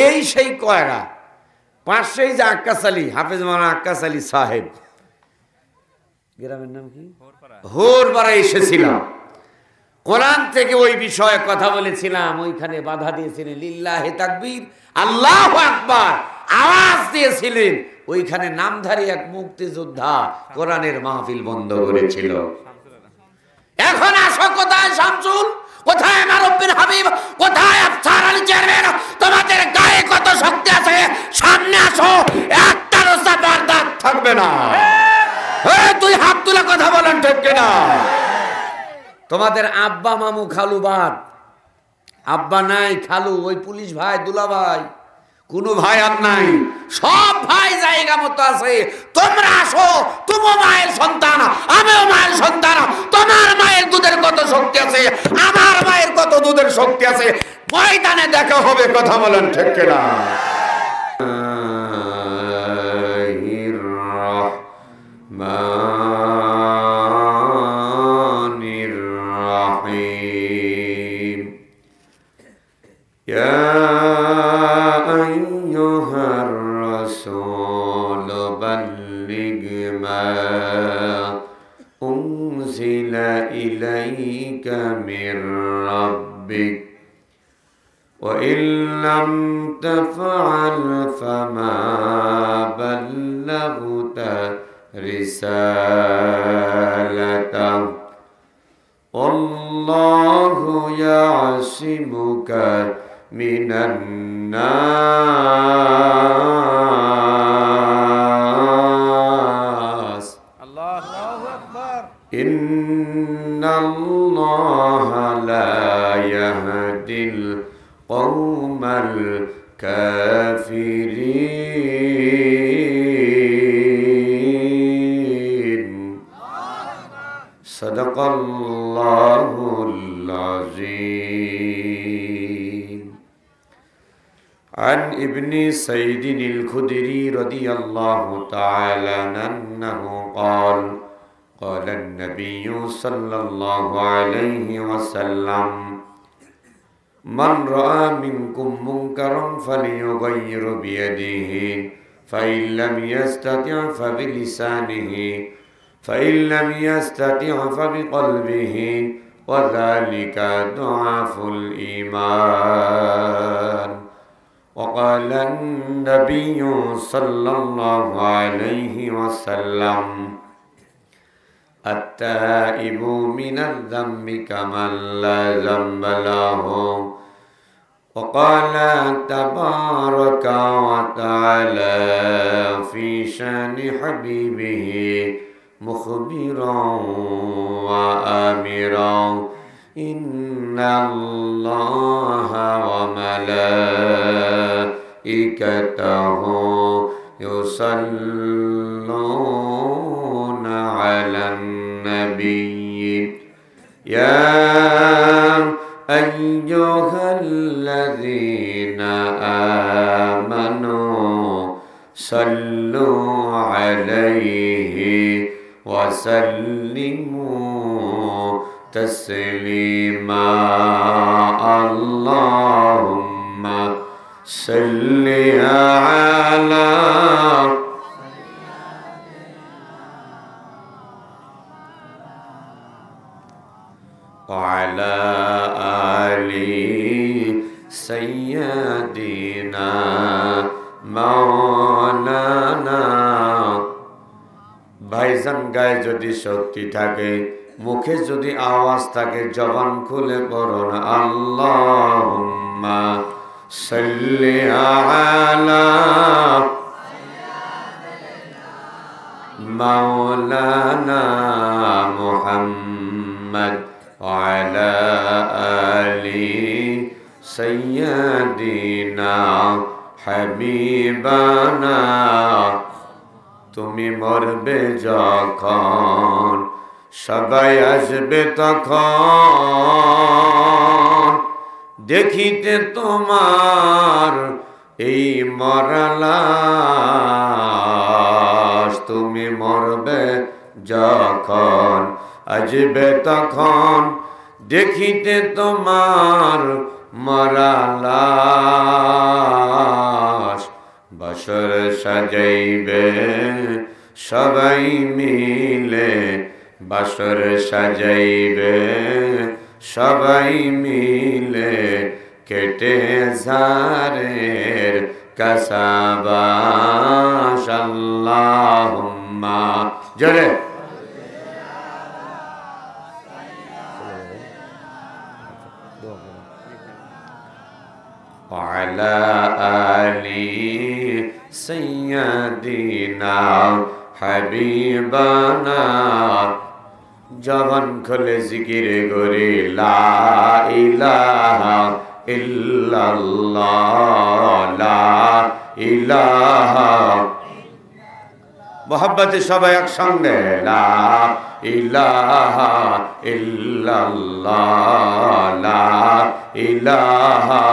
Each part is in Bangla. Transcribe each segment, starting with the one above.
এই সেই কয়রা পাশেই যে আক্কাস আলী, হাফেজ মাওলানা আক্কাস আলী সাহেব, গ্রামের নাম কি, হোরপাড়া এসেছিলাম। কোরআন থেকে ওই বিষয়ে কথা বলেছিলাম, ওইখানে বাধা দিয়েছিলেন, লিল্লাহি তাকবীর, আল্লাহু আকবার আওয়াজ দিয়েছিলেন। ওইখানে নামধারী এক মুক্তিযোদ্ধা কোরআনের মাহফিল বন্ধ করেছিল। এখন আসো, কোথায় শামসুল, কোথায় আমার রব্বির হাবিব, কোথায় আফসার আলী চেয়ারম্যান? তোমাদের গায়ে কত শক্তি আছে, সামনে আসো, একটারও বারদাত থাকবে না। তুই হাত তুলে কথা বলেন, ঠিক কিনা? তোমাদের আব্বা মামু খালু বাদ, আব্বা নাই, খালু, ওই পুলিশ ভাই, দুলা ভাই, কোনো ভাই আর নাই, সব ভাই জায়গা মতো আছে। তোমরা আসো, তুমিও মায়ের সন্তান, আমিও মায়ের সন্তান। তোমার মায়ের দুধের কত শক্তি আছে, আমার মায়ের কত দুধের শক্তি আছে, ময়দানে দেখা হবে, কথা বলেন, ঠিক কিনা? إليك من ربك وإن لم تفعل فما بلغت رسالته والله يعصمك من الناس. الله أكبر. إن الله لا يهدي القوم الكافرين. صدق الله العظيم. عن ابن سعيد الخدري رضي الله تعالى عنه قال قال النبي صلى الله عليه وسلم من رأى منكم منكرا فليغير بيده فإن لم يستطع فبلسانه فإن لم يستطع فبقلبه وذلك ضعف الإيمان. وقال النبي صلى الله عليه وسلم التائب من الذنب كمن لا ذنب له. وقال تبارك وتعالى في شان حبيبه مخبرا وآمرا إن الله وملائكته يصلون على النبي يا أيها الذين آمنوا صلوا عليه وسلموا تسليما. اللهم صل على وعلى آل سيدنا مولانا. ভাইজান, গায়ে যদি শক্তি থাকে, মুখে যদি আওয়াজ থাকে, জবান খুলে পড়ুন আল্লাহুম্মা সাল্লি আলা মাওলানা মুহাম্মদ وعلى آل سيدنا حبيبنا. তুমি মরবে যখন, সবাই আসবে তখন, দেখিতে তোমার এই মরালাশ। তুমি মরবে যখন, আসবে তখন, দেখিতে তোমার মরালাশ। সাজাইবে সবাই মিলে, বাসর সাজাইবে সবাই মিলে, কেটে ঝাড়ের কাসাবাস। আল্লাহুম্মা জোরে وعلى آل سيدنا حبيبنا জবান খুলে জিকির করি লা ইলাহা ইল্লাল্লাহ, লা ইলাহা। মোহাব্বতে সবাই একসঙ্গে লা ইলাহা ইল্লাল্লাহ, লা ইলাহা,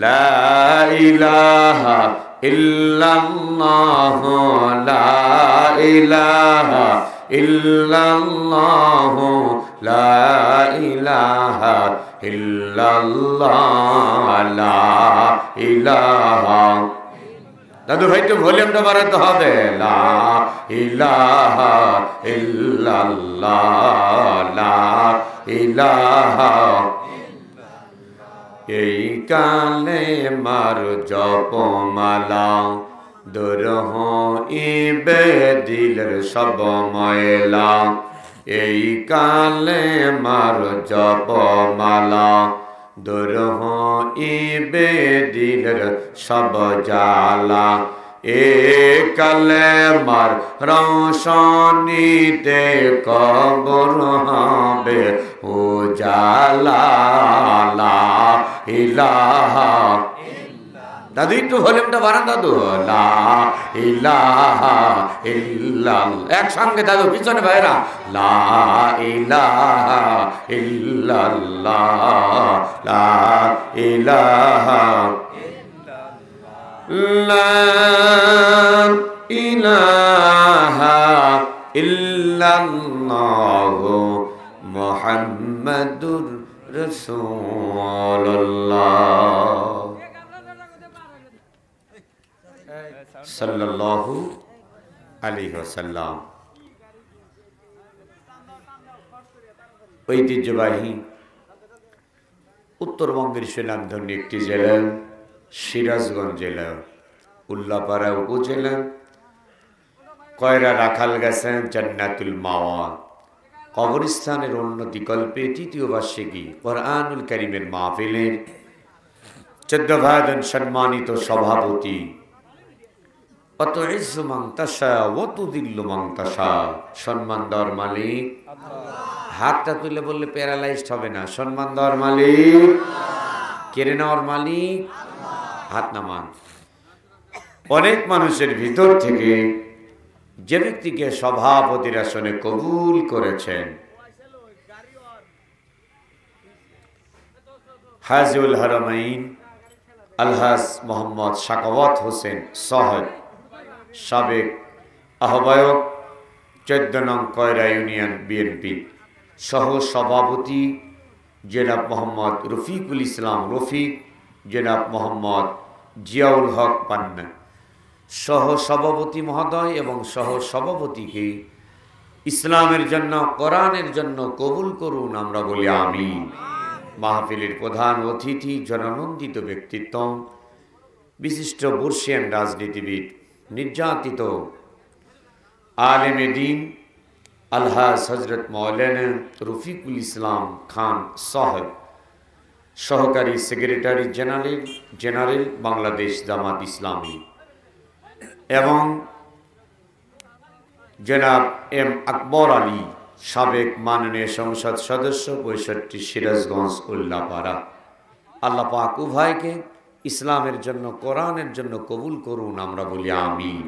লা ইলাহা ইল্লাল্লাহ, লা ইলাহা ইল্লাল্লাহ, লা ইলাহা ইল্লাল্লাহ, লা ইলাহা। দাদু ভাই তো ভলিউমটা বাড়াতে হবে। লা ইলাহা ইল্লাল্লাহ, লা ইলাহা। এই কালে মার জপমালা দূর হইবে দিলের সব ময়লা। এই কালে মার জপমালা দূর হইবে দিলের সব জালা। এ কালে মার রৌশনীতে কবর হবে উজালা। লা ইলাহা। দাদু একটু ভলিউমটা বাড়ান দাদু। লা ইলাহা ইল্লাল্লাহ, একসঙ্গে দাদু পিছনে ভাইরা। লা ইলাহা ইল্লাল্লাহ, লা ইলাহা, লা ইলাহা ইল্লাল্লাহ মুহাম্মাদুর রাসূলুল্লাহ সাল্লাল্লাহু আলাইহি ওয়াসাল্লাম। ঐতিহ্যবাহী উত্তরবঙ্গের সুনামধন্য একটি জেলা সিরাজগঞ্জ জেলা, উল্লাপাড়া উপজেলা, কয়রা রাখাল গেছেন জান্নাতুল মাওয়া কবরস্থানের উন্নতি কল্পে তৃতীয় বার্ষিকী কোরআনুল কারীমের মাহফিলের 14 ভাইজান সম্মানিত সভাপতি, অতুইজ্জু মান তাশা ওয়া তুযিল্লু মান তাশা, সম্মান দেওয়ার মালিক আল্লাহ। হাতটা তুলে বললে প্যারালাইজড হবে না। সম্মান দেওয়ার মালিক, কেড়ে নেওয়ার মালিক আল্লাহ। হাত নামান। অনেক মানুষের ভিতর থেকে যে ব্যক্তিকে সভাপতির আসনে কবুল করেছেন, হাজিউল হারামাইন আলহাজ মোহাম্মদ সাকাওয়াত হোসেন সাহেব, সাবেক আহ্বায়ক 14 নং কয়রা ইউনিয়ন বিএনপি, সহ সভাপতি জনাব মোহাম্মদ রফিকুল ইসলাম রফিক, জনাব মোহাম্মদ জিয়াউল হক পান্না, সহ সভাপতি মহোদয় এবং সহ সভাপতিকে ইসলামের জন্য কোরআনের জন্য কবুল করুন, আমরা বলি আমিন। মাহফিলের প্রধান অতিথি জননন্দিত ব্যক্তিত্ব, বিশিষ্ট বর্ষিয়ান রাজনীতিবিদ, নির্যাতিত আলেমে দ্বীন আলহাজ হজরত মাওলানা রফিকুল ইসলাম খান সাহেব, সহকারী সেক্রেটারি জেনারেল বাংলাদেশ জামাত ইসলামী, এবং জনাব এম আকবর আলী, সাবেক মাননীয় সংসদ সদস্য 65 সিরাজগঞ্জ উল্লাপাড়া। আল্লাহ পাক উভয়কে ইসলামের জন্য কোরআনের জন্য কবুল করুন, আমরা বলি আমিন।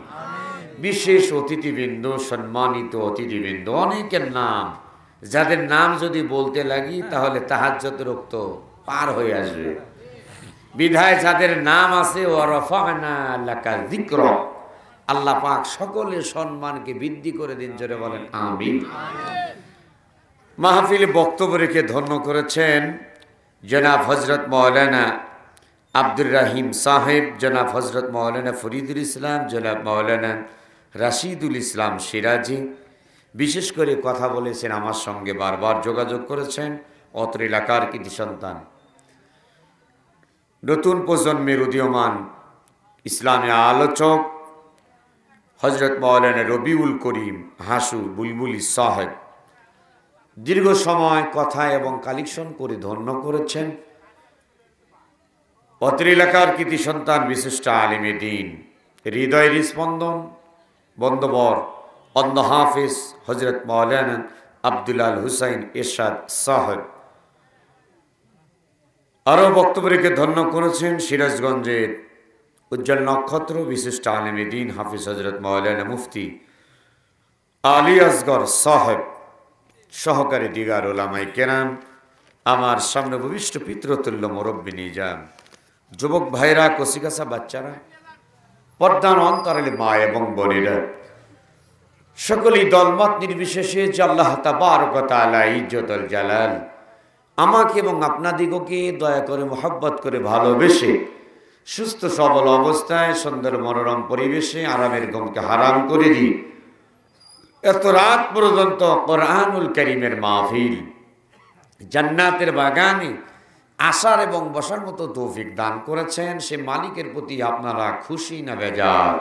বিশেষ অতিথিবৃন্দ, সম্মানিত অতিথিবৃন্দ, অনেকের নাম, যাদের নাম যদি বলতে লাগি তাহলে তাহাজ্জুদের ওয়াক্ত পার হয়ে আসবে। বিধায় যাদের নাম আছে ওয়া রাফা'না লাকা যিকরা, আল্লাহ পাক সকলের সম্মানকে বৃদ্ধি করে দিন, জোরে বলেন আমিন। মাহফিলে বক্তব্য রেখে ধন্য করেছেন জনাব হযরত মাওলানা আব্দুর রাহিম সাহেব, জনাব হজরত মৌলানা ফরিদুল ইসলাম, জনাব মৌলানা রাশিদুল ইসলাম সিরাজি বিশেষ করে কথা বলেছেন, আমার সঙ্গে বারবার যোগাযোগ করেছেন। অত্র এলাকার কৃতি সন্তান, নতুন প্রজন্মের উদীয়মান ইসলামী আলোচক হজরত মৌলানা রবিউল করিম হাসু বুলবুলি সাহেব দীর্ঘ সময় কথা এবং কালেকশন করে ধন্য করেছেন। অত্র এলাকার কৃতি সন্তান বিশিষ্ট আলিমে দ্বীন, হৃদয়ের স্পন্দন, বন্দবর অন্ধ হাফিজ হজরত মৌলানা আব্দুল হুসাইন এরশাদ সাহেব আরও বক্তব্য রেখে ধন্য করেছেন সিরাজগঞ্জের উজ্জ্বল নক্ষত্র বিশিষ্ট আলিমে দ্বীন হাফিজ হজরত মৌলানা মুফতি আলী আসগর সাহেব সহকারী দিগার ওলামাই কেরাম, আমার সামনে ভবিষ্ঠ পিতৃতুল্য মুরব্বী নিজাম, যুবক ভাইরা, কচিকাচা বাচ্চারা, পর্দার অন্তরালে মা এবং বোনেরা, সকলেই দলমত নির্বিশেষে যে আল্লাহ তাবারক ওয়া তাআলা ইজ্জতুল জালাল আমাকে এবং আপনাদিগকে দয়া করে মোহাব্বত করে ভালোবেসে সুস্থ সবল অবস্থায় সুন্দর মনোরম পরিবেশে আরামের ঘুমকে হারাম করে দিয়ে এত রাত পর্যন্ত কোরআনুল কারীমের মাহফিল, জান্নাতের বাগানে আসার এবং বসার মতো তৌফিক দান করেছেন। সে মালিকের প্রতি আপনারা খুশি না বেজার?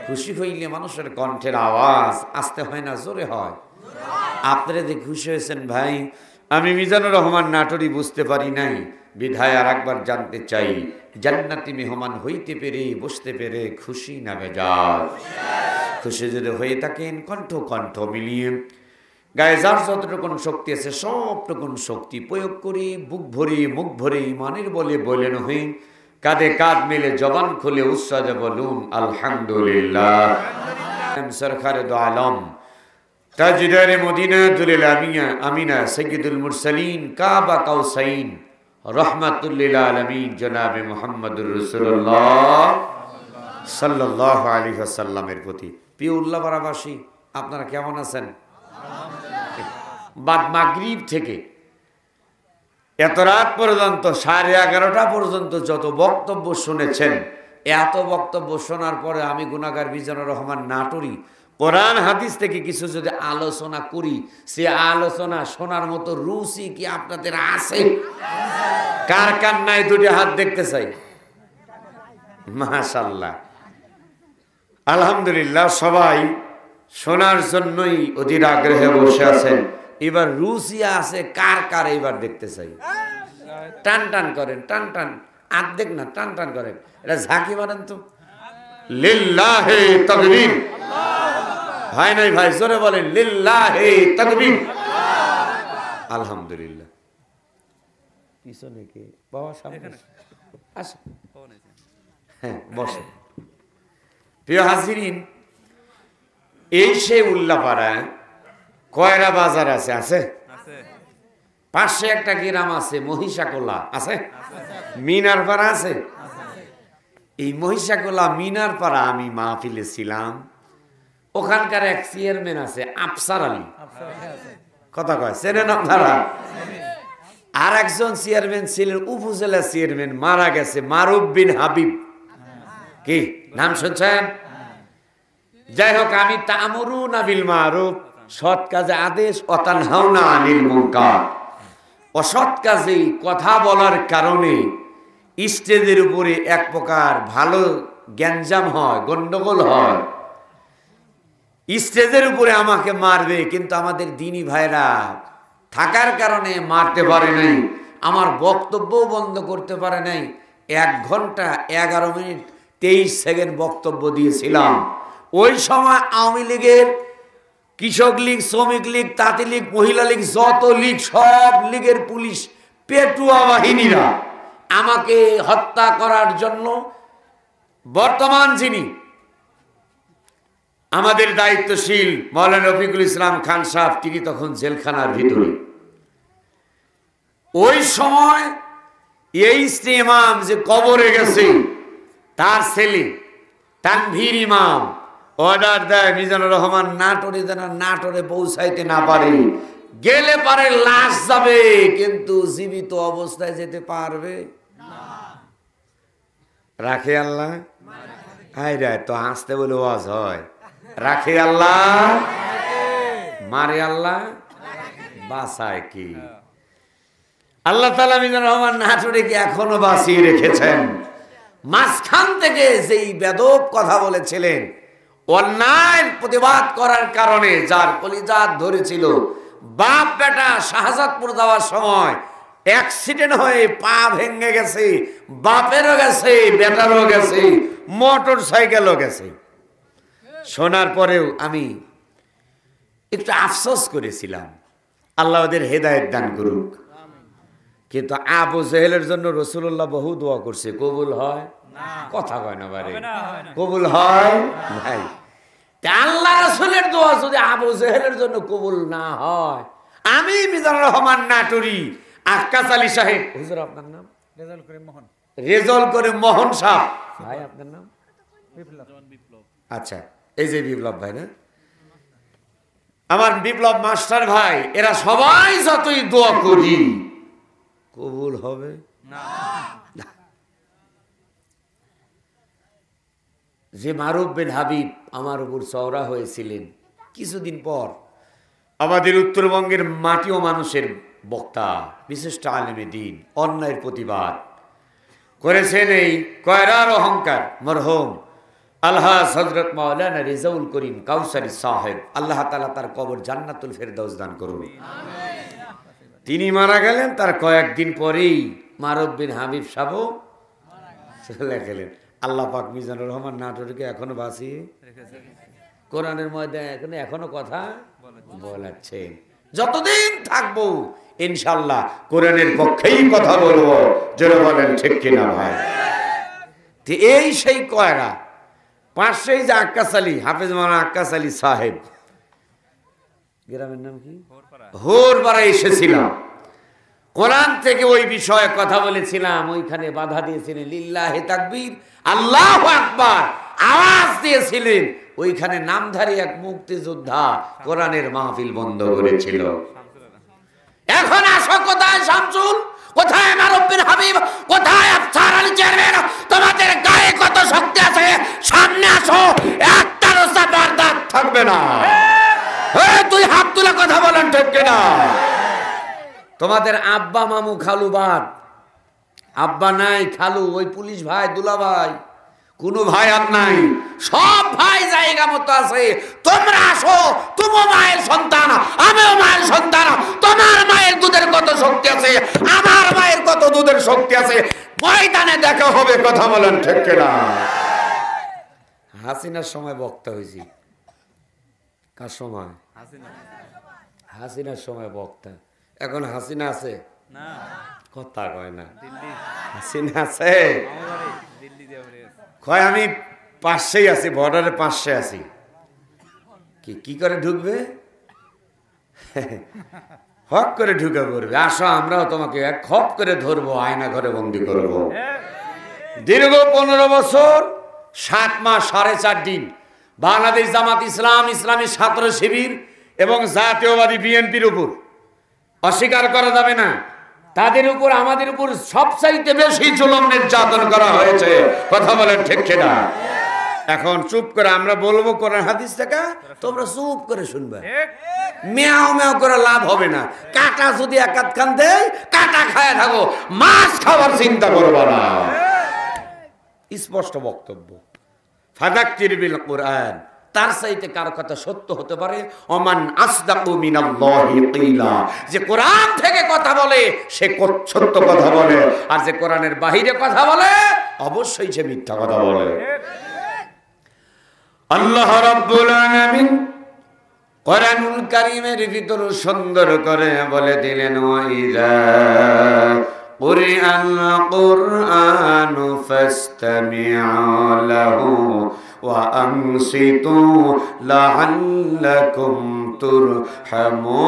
খুশি হইলে মানুষের কণ্ঠের আওয়াজ আসতে হয় না, জোরে হয়। আপনারা যে খুশি হয়েছেন ভাই, আমি মিজানুর রহমান নাটোরি বুঝতে পারি নাই, বিধায় আর একবার জানতে চাই, জান্নাতি মেহমান হইতে পেরে বসতে পেরে খুশি না বেজার? খুশি যদি হয়ে থাকেন কণ্ঠ কণ্ঠ মিলিয়ে গায়ে যার যতটুকুন শক্তি আছে সবটুকুন শক্তি প্রয়োগ করে বুক ভরে মুখ ভরে ইমানের বলে বলেন হয়ে কাঁধে কাঁধ মিলে জবান খুলে উৎসাহে বলুন আলহামদুলিল্লাহ। সরকারে দো আলম তাজদারে মদিনা দুলিল আমিয়া আমিনা সৈয়দুল মুরসালিন কাবা কাউসাইন রহমাতুল লিল আলামিন জনাবে মুহাম্মদুর রাসূলুল্লাহ সাল্লাল্লাহু আলাইহি ওয়াসাল্লামের প্রতি প্রিয় উল্লাহবাসী, আপনারা কেমন আছেন? বাদ মাগরিব থেকে এত রাত পর্যন্ত 11:30 পর্যন্ত যত বক্তব্য শুনেছেন, এত বক্তব্য শোনার পরে আমি গুনাহগার মিজানুর রহমান নাটোরি কোরআন হাদিস থেকে কিছু যদি আলোচনা করি, সে আলোচনা শোনার মতো রুচি কি আপনাদের আছে? কার কার নাই দুটি হাত দেখতে চাই। মাশাআল্লাহ, আলহামদুলিল্লাহ, সবাই শোনার জন্যই অধীর আগ্রহে বসে আছেন। এবার রুচি আছে কার কার, এবার দেখতে চাই। টান টান করেন, টান টান, আর্ধেক না, টান টান করেন, এটা ঝাঁকি মারেন তো। লিল্লাহে তাকবীর। ভাই নাই ভাই, জোরে বলেন লিল্লাহে তাকবীর। আলহামদুলিল্লাহ। পিছনে কে বাবা? সামনে আসেন, হ্যাঁ বসে। প্রিয় হাজিরিন, এই সেই উল্লাপাড়ায় কয়রা বাজার আছে? আছে। পাশে একটা গ্রাম আছে মহিষাকোলা, আছে। মিনারপাড়া আছে। এই মহিষাকোলা মিনারপাড়া আমি মাহফিলে ছিলাম, ওখানকার এক চেয়ারম্যান আছে আফসার আলী, কথা কয় চেনেন আপনারা? আর একজন চেয়ারম্যান ছিলেন উপজেলা চেয়ারম্যান, মারা গেছে, মারুফ বিন হাবিব। কি নাম শুনছেন? যাই হোক, আমি তা'মুরুনা বিল মারুফ, সৎ কাজে আদেশ, ওয়া তানহাউনা আনিল মুনকার, অসৎ কাজে কথা বলার কারণে স্টেজের উপরে এক প্রকার ভালো গ্যাঞ্জাম হয়, গন্ডগোল হয়। স্টেজের উপরে আমাকে মারবে, কিন্তু আমাদের দ্বীনি ভাইরা থাকার কারণে মারতে পারে নাই, আমার বক্তব্য বন্ধ করতে পারে নাই। 1 ঘন্টা 11 মিনিট 23 সেকেন্ড বক্তব্য দিয়েছিলাম। ওই সময় আওয়ামী লীগের, কৃষক লীগ, শ্রমিক লীগ, তাঁতি লীগ, মহিলা লীগ, যত লীগ, সব লীগের পুলিশ পেটুয়া বাহিনীরা আমাকে হত্যা করার জন্য বর্তমান যিনি আমাদের দায়িত্বশীল মাওলানা রফিকুল ইসলাম খান সাহেব, তিনি তখন জেলখানার ভিতরে। ওই সময় এই ইমাম যে কবরে গেছে, তার ছেলে তানভীর ইমাম অর্ডার দেয় মিজানুর রহমান নাটোরে যেন নাটোরে পৌঁছাইতে না পারে, গেলে পারে লাশ যাবে, কিন্তু জীবিত অবস্থায় যেতে পারবে না। রাখে আল্লাহ, হাই রে তো হাসতে বলে ওয়াজ হয়। রাখে আল্লাহ, মারে আল্লাহ, বাঁচায় কি? আল্লাহ তাআলা মিজানুর রহমান নাটোরীকে এখনো বাঁচিয়ে রেখেছেন। মাঝখান থেকে যেই বেদব কথা বলেছিলেন, অন্যায়ের প্রতিবাদ করার কারণে যার কলিজা ধরেছিল, বাপ বেটা শাহজাদপুর যাওয়ার সময় অ্যাক্সিডেন্ট হয়ে পা ভেঙে গেছে, বাপেরও গেছে, বেটারও গেছে, মোটর সাইকেলও গেছে। শোনার পরেও আমি একটু আফসোস করেছিলাম, আল্লাহ ওদের হেদায়েত দান করুক। কিন্তু আবু জেহেলের জন্য রাসূলুল্লাহ বহু দোয়া করছে, কবুল হয়? কথা কয় না বারে, কবুল হয় ভাই? আল্লাহ রাসূলের দোয়া যদি আবু জেহেলের জন্য কবুল না হয়, আমি মিজানুর রহমান নাটোরী আক্কাস আলী সাহেব, হুজুর আপনার নাম? রেজল করিম মোহন সাহেব। ভাই আপনার নাম? আচ্ছা, এই যে বিপ্লব ভাই না, আমার বিপ্লব মাস্টার ভাই, এরা সবাই যতই দোয়া করি কবুল হবে না। যে মারুফ বিন হাবিব আমার উপর চওড়া হয়েছিলেন, কিছুদিন পর আমাদের উত্তরবঙ্গের মাটি ও মানুষের বক্তা, বিশিষ্ট আলেমে দ্বীন, অন্যায়ের প্রতিবাদ করেছেন এই কয়রার অহংকার মরহুম আলহাজ হযরত মাওলানা রেজাউল করিম কাউসারী সাহেব, আল্লাহ তাআলা তার কবর জান্নাতুল ফেরদাউস দান করুন। তিনি মারা গেলেন, তার কয়েকদিন পরেই মারুফ বিন হাবিব সাহেব চলে গেলেন। আল্লাহ পাক মিজানুর রহমান নাটোরীকে এখনো বাঁচিয়ে কোরআনের ময়দানে এখনো কথা বলাচ্ছেন। যতদিন থাকবো ইনশাআল্লাহ কোরআনের পক্ষেই কথা বলবো, যারা বলেন ঠিক কিনা ভাই? এই সেই কয়রা পাশেই যে আক্কাস আলী, হাফেজ মাওলানা আক্কাস আলী সাহেব, গ্রামের নাম কি, হোরপাড়া এসেছিলাম। কোরআন থেকে ওই বিষয়ে কথা বলেছিলাম, ওইখানে বাধা দিয়েছিলেন, লিল্লাহি তাকবীর, আল্লাহু আকবার আওয়াজ দিয়েছিলেন। ওইখানে নামধারী এক মুক্তিযোদ্ধা কোরআনের মাহফিল বন্ধ করেছিল। এখন আসো, কোথায় শামসুল, কোথায় মারুফ বিন হাবিব, কোথায় আফসার আলী চেয়ারম্যান? তোমাদের গায়ে কত শক্তি আছে, সামনে আসো, একটারও বারদাত থাকবে না। তুই হাত তুলে কথা বলেন ঠিক কিনা? তোমাদের আব্বা মামু খালু বাদ, আব্বা নাই, খালু ওই পুলিশ ভাই, দুলা ভাই, কোনো ভাই আর নাই, সব ভাই জায়গা মতো আছে। তোমরা আসো, তুমিও মায়ের সন্তান, আমিও মায়ের সন্তান। তোমার মায়ের দুধের কত শক্তি আছে, আমার মায়ের কত দুধের শক্তি আছে, ময়দানে দেখা হবে। কথা বলেন ঠিক কিনা? হাসিনার সময় বক্তা হয়েছি। কার সময়? হাসিনার সময় বক্তা। এখন হাসিনা আছে না, কথা কয় না। হাসিনা আছে কয় আমি পাশেই আছি, বর্ডারের পাশে আছি। কি করে ঢুকবে? হক করে ঢুকে পড়বে। আসো, আমরাও তোমাকে এক হক করে ধরবো, আয়না ঘরে বন্দি করবো। দীর্ঘ 15 বছর 7 মাস 4.5 দিন বাংলাদেশ জামাত ইসলাম, ইসলামী ছাত্র শিবির এবং জাতীয়বাদী বিএনপির উপর, অস্বীকার করা যাবে না, তাদের উপর আমাদের উপর সবচাইতে বেশি জুলুম নির্যাতন করা হয়েছে। কথা বলেন ঠিক কিনা? এখন চুপ করে আমরা বলবো কোরআন হাদিস থেকে, তোমরা চুপ করে শুনবে। মেয়াও মেয়াও করে লাভ হবে না। কাটা যদি একাত খান দেয়, কাটা খায় থাকো, মাছ খাবার চিন্তা করবো না। স্পষ্ট বক্তব্য। ফাযাক্কির বিল কুরআন, তার চাইতে কার কথা সত্য হতে পারে? ওমান আসদাকু মিনাল্লাহি কিলা, যে কোরআন থেকে কথা বলে সে সত্য কথা বলে, আর যে কোরআনের বাহিরে কথা বলে অবশ্যই সে মিথ্যা কথা বলে। আল্লাহ রাব্বুল আলামিন কোরআনুল কারীমের ভিতর সুন্দর করে বলে দিলেন, ওয়াইযা কুরআন কুরআনু ফাসতামি'উ লাহু ওয়া আনসিতু লাআল্লাকুম তুরহামুন।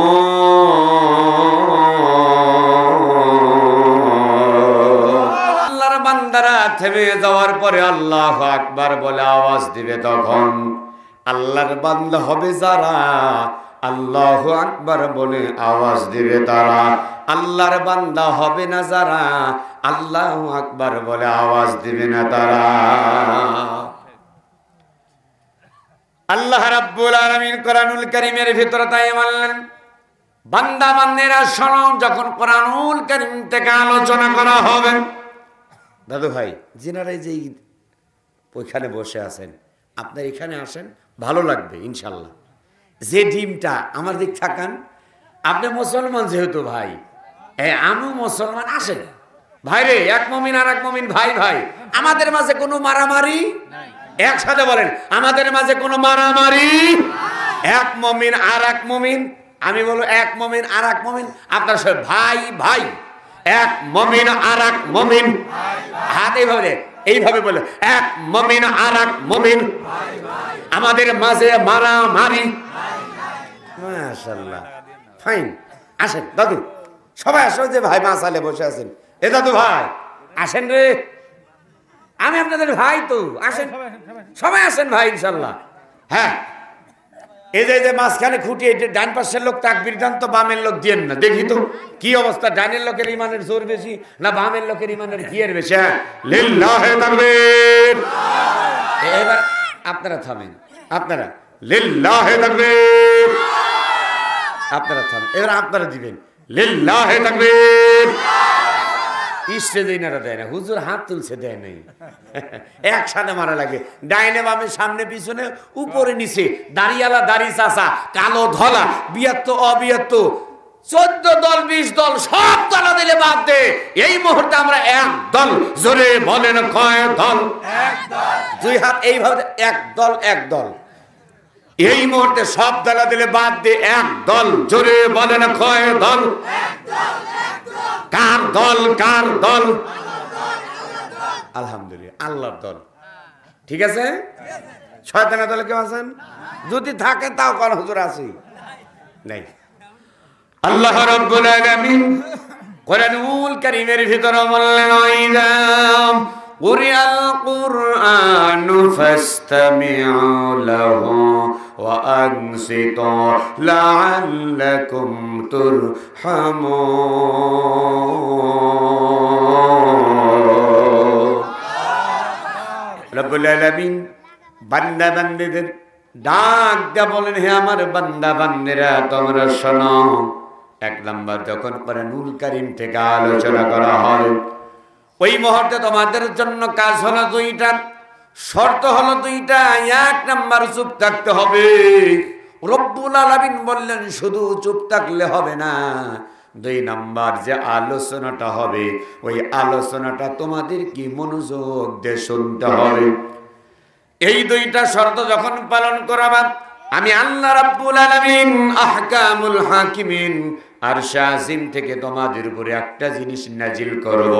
আল্লাহর বান্দারা থেমে যাওয়ার পরে আল্লাহু আকবার বলে আওয়াজ দিবে, তখন আল্লাহর বান্দা হবে যারা আল্লাহু আকবার বলে আওয়াজ দিবে তারা। আল্লাহর বান্দা হবে না যারা আল্লাহু আকবার বলে আওয়াজ দিবে না তারা। আল্লাহ রাব্বুল আলামিন কোরআনুল কারীমের ভিতরে তাই বললেন, বান্দা বান্দিরা শোনো, যখন কোরআনুল কারীম থেকে আলোচনা করা হবে, দাদু ভাই যিনারা যে ওইখানে বসে আছেন, আপনার এখানে আসেন, ভালো লাগবে ইনশাল্লাহ। যে ডিমটা আমার দিক থাকান, আপনি মুসলমান যেহেতু ভাই, আমিও মুসলমান, আসেন ভাই রে, এক মুমিন আর এক মুমিন ভাই ভাই, আমাদের মাঝে কোনো মারামারি, একসাথে বলেন, আমাদের মাঝে কোনো মারামারি, এক মুমিন আর এক মুমিন, আমি বলবো এক মুমিন আর এক মুমিন, আপনার সব ভাই ভাই, এক মুমিন আর এক মুমিন, হাত এইভাবে বলে, এক মুমিন আর এক মুমিন, আমাদের মাঝে মারামারি। মাশাআল্লাহ, ফাইন। আসেন দাদু, সবাই আসো, যে ভাই মাসালে বসে আছেন, এ দাদু ভাই আসেন রে, আমি আপনাদের ভাই তো, আসেন সবাই আসেন ভাই ইনশাল্লাহ। হ্যাঁ, এই যে মাঝখানে খুঁটি, ডান পাশের লোক তাকবীর দেন তো, বামের লোক দিয়েন না, দেখি তো কি অবস্থা, ডানের লোকের ইমানের জোর বেশি না বামের লোকের ইমানের ঘিয়ের বেশি? হ্যাঁ, লিল্লাহে তাকবীর। এবার আপনারা থামেন, আপনারা লিল্লাহে তাকবীর, আপনারা থামেন, এবার আপনারা দিবেন লিল্লাহে তাকবীর। ইসরে দিনারা দেয় না, হুজুর হাত তুলছে, দেয় নাই, একসাথে মারা লাগে, ডাইনে বামে, সামনে পিছনে, উপরে নিচে, দাড়িয়ালা দাড়ি চাচা, কালো ধলা, বিয়াত্ত অবিয়াত্ত, 14 দল 20 দল, সব দলা দিলে বাদ দে। এই মুহূর্তে আমরা এক দল, জোরে বলেন কয় দল? দুই হাত এইভাবে, এক দল এক দল। এই মুহূর্তে সব দলা দিলে বাদ দে, এক দল, জোরে বলেন কয় দল? কার দল? কার দল? আলহামদুলিল্লাহ, আল্লাহর দল। ঠিক আছে, শয়তানের দলে কেউ আছেন? যদি থাকে তাও কোন হুজুর আছে নাই। আল্লাহ রাব্বুল আলামিন কোরআনুল কারীমের ভিতরে বললেন, ওয়াইদা কুরিআল কুরআনু ফাসতামিউ লাহু ওয়া আনসিতু লাআল্লাকুম তুরহামুন। রব্বুল আলামিন বান্দা বান্দীদের ডাক দিয়া বলেন, হে আমার বান্দা বান্দিরা, তোমরা শোনো। এক নাম্বার, যখন কোরআনুল কারীম থেকে আলোচনা করা হয়, ওই মুহূর্তে তোমাদের জন্য কাজ হলো দুইটা, শর্ত হলো দুইটা। এক নাম্বার, চুপ থাকতে হবে। রব্বুল আলামিন বললেন শুধু চুপ থাকলে হবে না, দুই নাম্বার যে আলোচনাটা হবে, ওই আলোচনাটা তোমাদের কি মনোযোগ দিয়ে শুনতে হবে। এই দুইটা শর্ত যখন পালন করাবা, আমি আল্লাহ রাব্বুল আলামিন আহকামুল হাকিমিন আরশে আজিম থেকে তোমাদের উপরে একটা জিনিস নাজিল করব,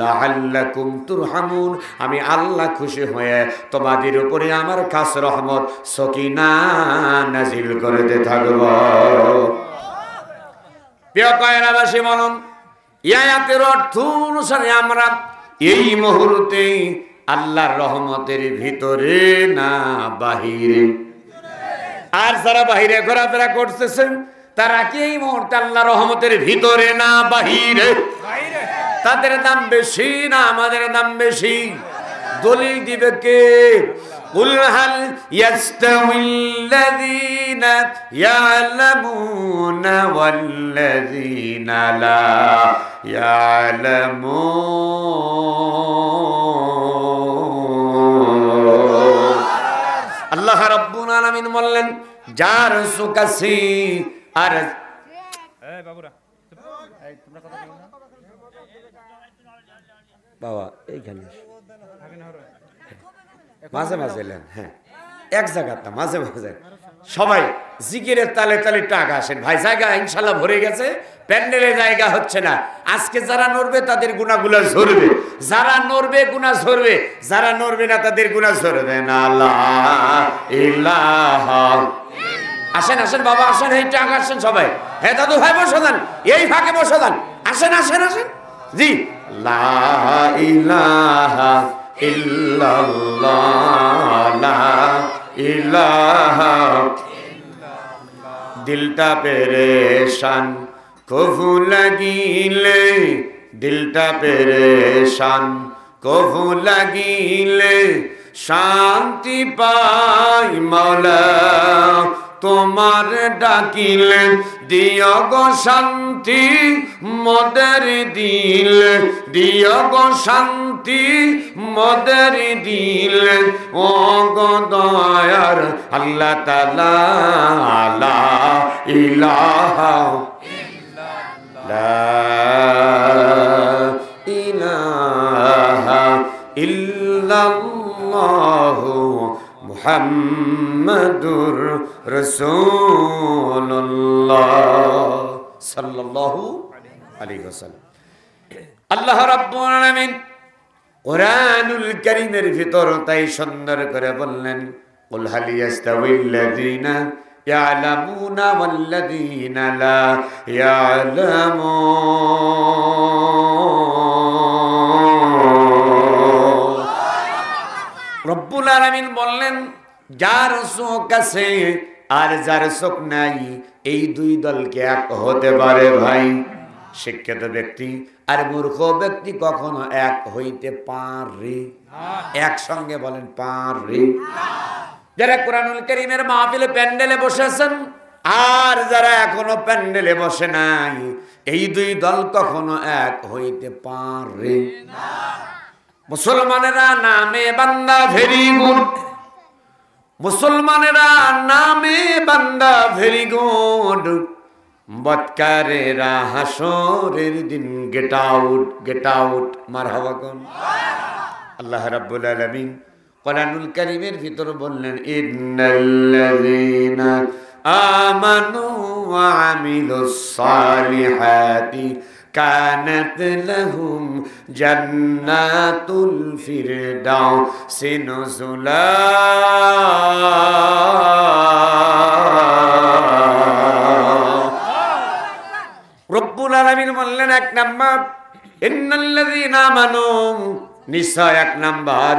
লাআল্লাকুম তুরহামুন। আমি আল্লাহ খুশি হয়ে তোমাদের উপরে আমার খাস রহমত সকিনাহ নাজিল করতে থাকব। প্রিয় কয়রাবাসী বলুন, এই আয়াতের অর্থ অনুসারে আমরা এই মুহূর্তে আল্লাহর রহমতের ভিতরে না বাহিরে? আর যারা বাহিরে ঘোরাফেরা করতেছেন তারা কি এই মুহূর্তে আল্লাহর রহমতের ভিতরে না বাহিরে? তাদের দাম বেশি না আমাদের দাম বেশি? দলিল দিবে কে? কুল হাল ইয়াস্তাউিল্লাযীনা ইয়ালামুনা ওয়াল্লাযীনা লা ইয়ালামুন। আল্লাহ রাব্বুল আলামিন বললেন, যার সুখ আছে আর বাবা এইখানে মাঝে মাঝে এলেন, হ্যাঁ এক জায়গাটা মাঝে মাঝে সবাই জিকিরের তালে তালে টাকা আসেন ভাই। জায়গা ইনশাল্লাহ ভরে গেছে, প্যান্ডেলে জায়গা হচ্ছে না। আজকে যারা নড়বে তাদের গুনাহগুলো ঝরবে, যারা নড়বে গুনাহ ঝরবে, যারা নড়বে না তাদের গুনাহ ঝরবে না। লা ইলাহা। আসেন আসেন বাবা আসেন, এই টাকা আসেন সবাই। হ্যাঁ দাদু ভাই বসে দেন, এই ফাঁকে বসে দেন, আসেন আসেন আসেন। জি, লা ইলাহা ইল্লাল্লাহ, লা ইলাহা। দিলটা পেরেশান কভু লাগিলে, দিলটা পেরেশান কভু লাগিলে শান্তি পাই মাওলা, তোমার ডাকিলে দিও গো শান্তি মদের দিল, দিও গো শান্তি মদের দিল, ও গো দয়ার আল্লাহ তাআলা লা ইলাহা লা ইলাহা ইল্লাল্লাহু মুহাম্মাদুর রাসূলুল্লাহ সাল্লাল্লাহু আলাইহি ওয়াসাল্লাম। আল্লাহ রাব্বুল আলামিন কোরআনুল কারীমের ভিতর তাই সুন্দর করে বললেন, কুল হাল ইয়াস্তাউিল্লাযীনা ইয়ালামুনা ওয়াল্লাযীনা লা ইয়ালামুন। রব্বুল আলামিন বললেন, যার চোখ আছে আর যার চোখ নাই এই দুই দলকে এক হতে পারে ভাই। শিক্ষিত ব্যক্তি আর মূর্খ ব্যক্তি কখনো এক হইতে পারে? একসঙ্গে বলেন পারে। যারা কোরআনুল কারীমের মাহফিলে প্যান্ডেলে বসেছেন আর যারা এখনো প্যান্ডেলে বসে নাই, এই দুই দল কখনো এক হইতে পারে না। মুসলমানেরা নামে বান্দা ভেরি গুড, মুসলমানেরা নামে বান্দা ভেরি গুড, বদকারেরা হাসরের দিন গেট আউট, গেট আউট। মারহাবা কোন? আল্লাহ রাব্বুল আলামিন কোরআনুল কারীমের ভিতর বললেন, ইন্নাল্লাযীনা আমানু ওয়া আমিলুস সালিহাতি কানাত লাহুম জান্নাতুল ফিরদাউসি নুজুলা। রব্বুল আলামিন বললেন, এক নাম্বার ইন্নাল্লাযীনা আমানু, নিশ্চয় এক নাম্বার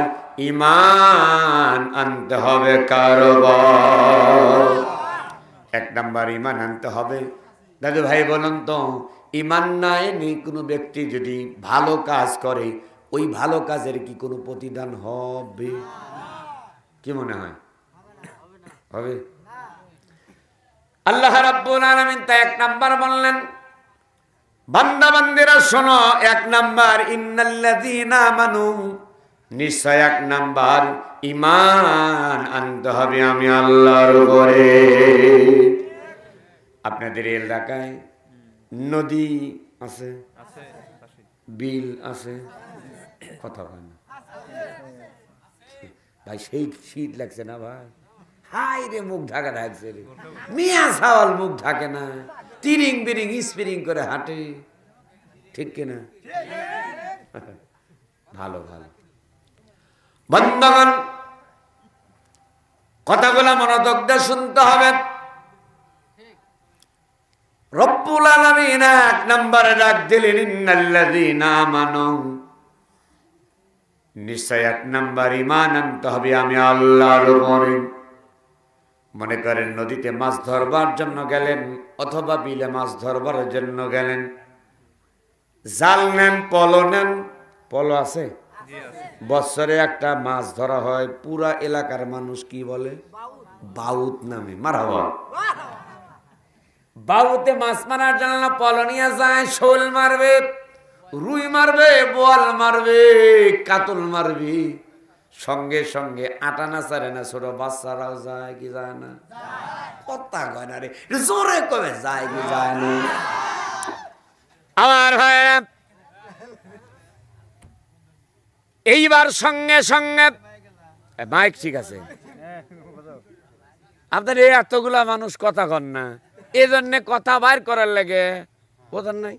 ঈমান আনতে হবে কারবার। এক নাম্বার ঈমান আনতে হবে। দাদু ভাই বলুন তো, ঈমান না এনে কোনো ব্যক্তি যদি ভালো কাজ করে, ওই ভালো কাজের কি কোনো প্রতিদান হবে? কি মনে হয়? হবে? আল্লাহ রাব্বুল আলামিন তা এক নাম্বার বললেন, বান্দা বান্দিরা শোনো, এক নাম্বার ইন্নাল্লাযীনা আমানু, নিশ্চয় এক নাম্বার ঈমান আনতে হবে আমি আল্লাহর উপরে। আপনাদের এলাকায় নদী আছে, বিল আছে, কথা বলেন ভাই। সেই শীত লাগছে না ভাই? হাই রে, মুখ ঢাকা থাকছে রে, মিয়া সাওয়াল মুখ ঢাকে না, তিরিং বিরিং স্পিরিং করে হাঁটে, ঠিক কিনা? ভালো ভালো বন্ধগণ, কথাগুলো মনোযোগ দিয়ে শুনতে হবে। রব্বুল আলামিন এক নম্বরে ডাক দিলেন, ইন্নাল্লাযীনা আমানু, নিশ্চয় এক নম্বর ঈমান আনতে হবে আমি আল্লাহর উপরে। মনে করেন নদীতে মাছ ধরবার জন্য গেলেন অথবা বিলে মাছ ধরবার জন্য গেলেন, জাল নেন, পলো নেন। পলো আছে? বছরে একটা মাছ ধরা হয়, পুরা এলাকার মানুষ কি বলে? বাউত নামে। মারহাবা। বাউতে মাছ মারার জন্য পলো নিয়ে যায়, শোল মারবে, রুই মারবে, বোয়াল মারবে, কাতল মারবে, সঙ্গে সঙ্গে আটা না ছাড়ে না, ছোট বাচ্চারাও যায় কি যায় না? কথা কয় না রে, জোরে কবে যায় কি যায় না? আমার ভাইরা, এইবার সঙ্গে সঙ্গে মাইক ঠিক আছে, আপনার এই এতগুলা মানুষ কথা কন না, এই জন্য কথা বাইর করার লাগে বোঝেন নাই।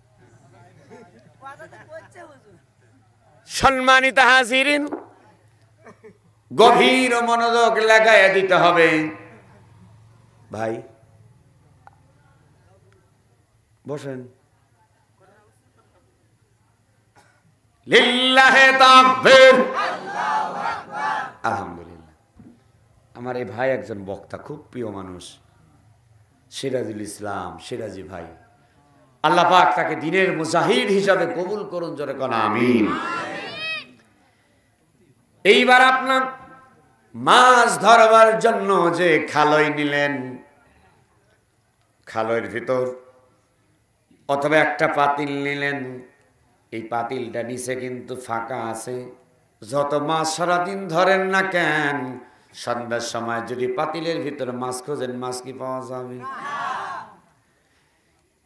সম্মানিত হাজিরিন, গভীর মনোযোগ লাগাইয়া দিতে হবে ভাই। বসেন। লিল্লাহে তাকবীর, আল্লাহু আকবার। আলহামদুলিল্লাহ। আমার এই ভাই একজন বক্তা, খুব প্রিয় মানুষ, সিরাজুল ইসলাম সিরাজি ভাই, আল্লাহ পাক তাকে দ্বীনের মুজাহিদ হিসাবে কবুল করুন, জোরে কোন আমিন। এইবার আপনার মাছ ধরবার জন্য যে খালই নিলেন, খালইয়ের ভিতর অথবা একটা পাতিল নিলেন, এই পাতিলটা নিচে কিন্তু ফাঁকা আছে। যত মাছ সারাদিন ধরেন না কেন, সন্ধ্যার সময় যদি পাতিলের ভিতরে মাছ খোঁজেন, মাছ কি পাওয়া যাবে?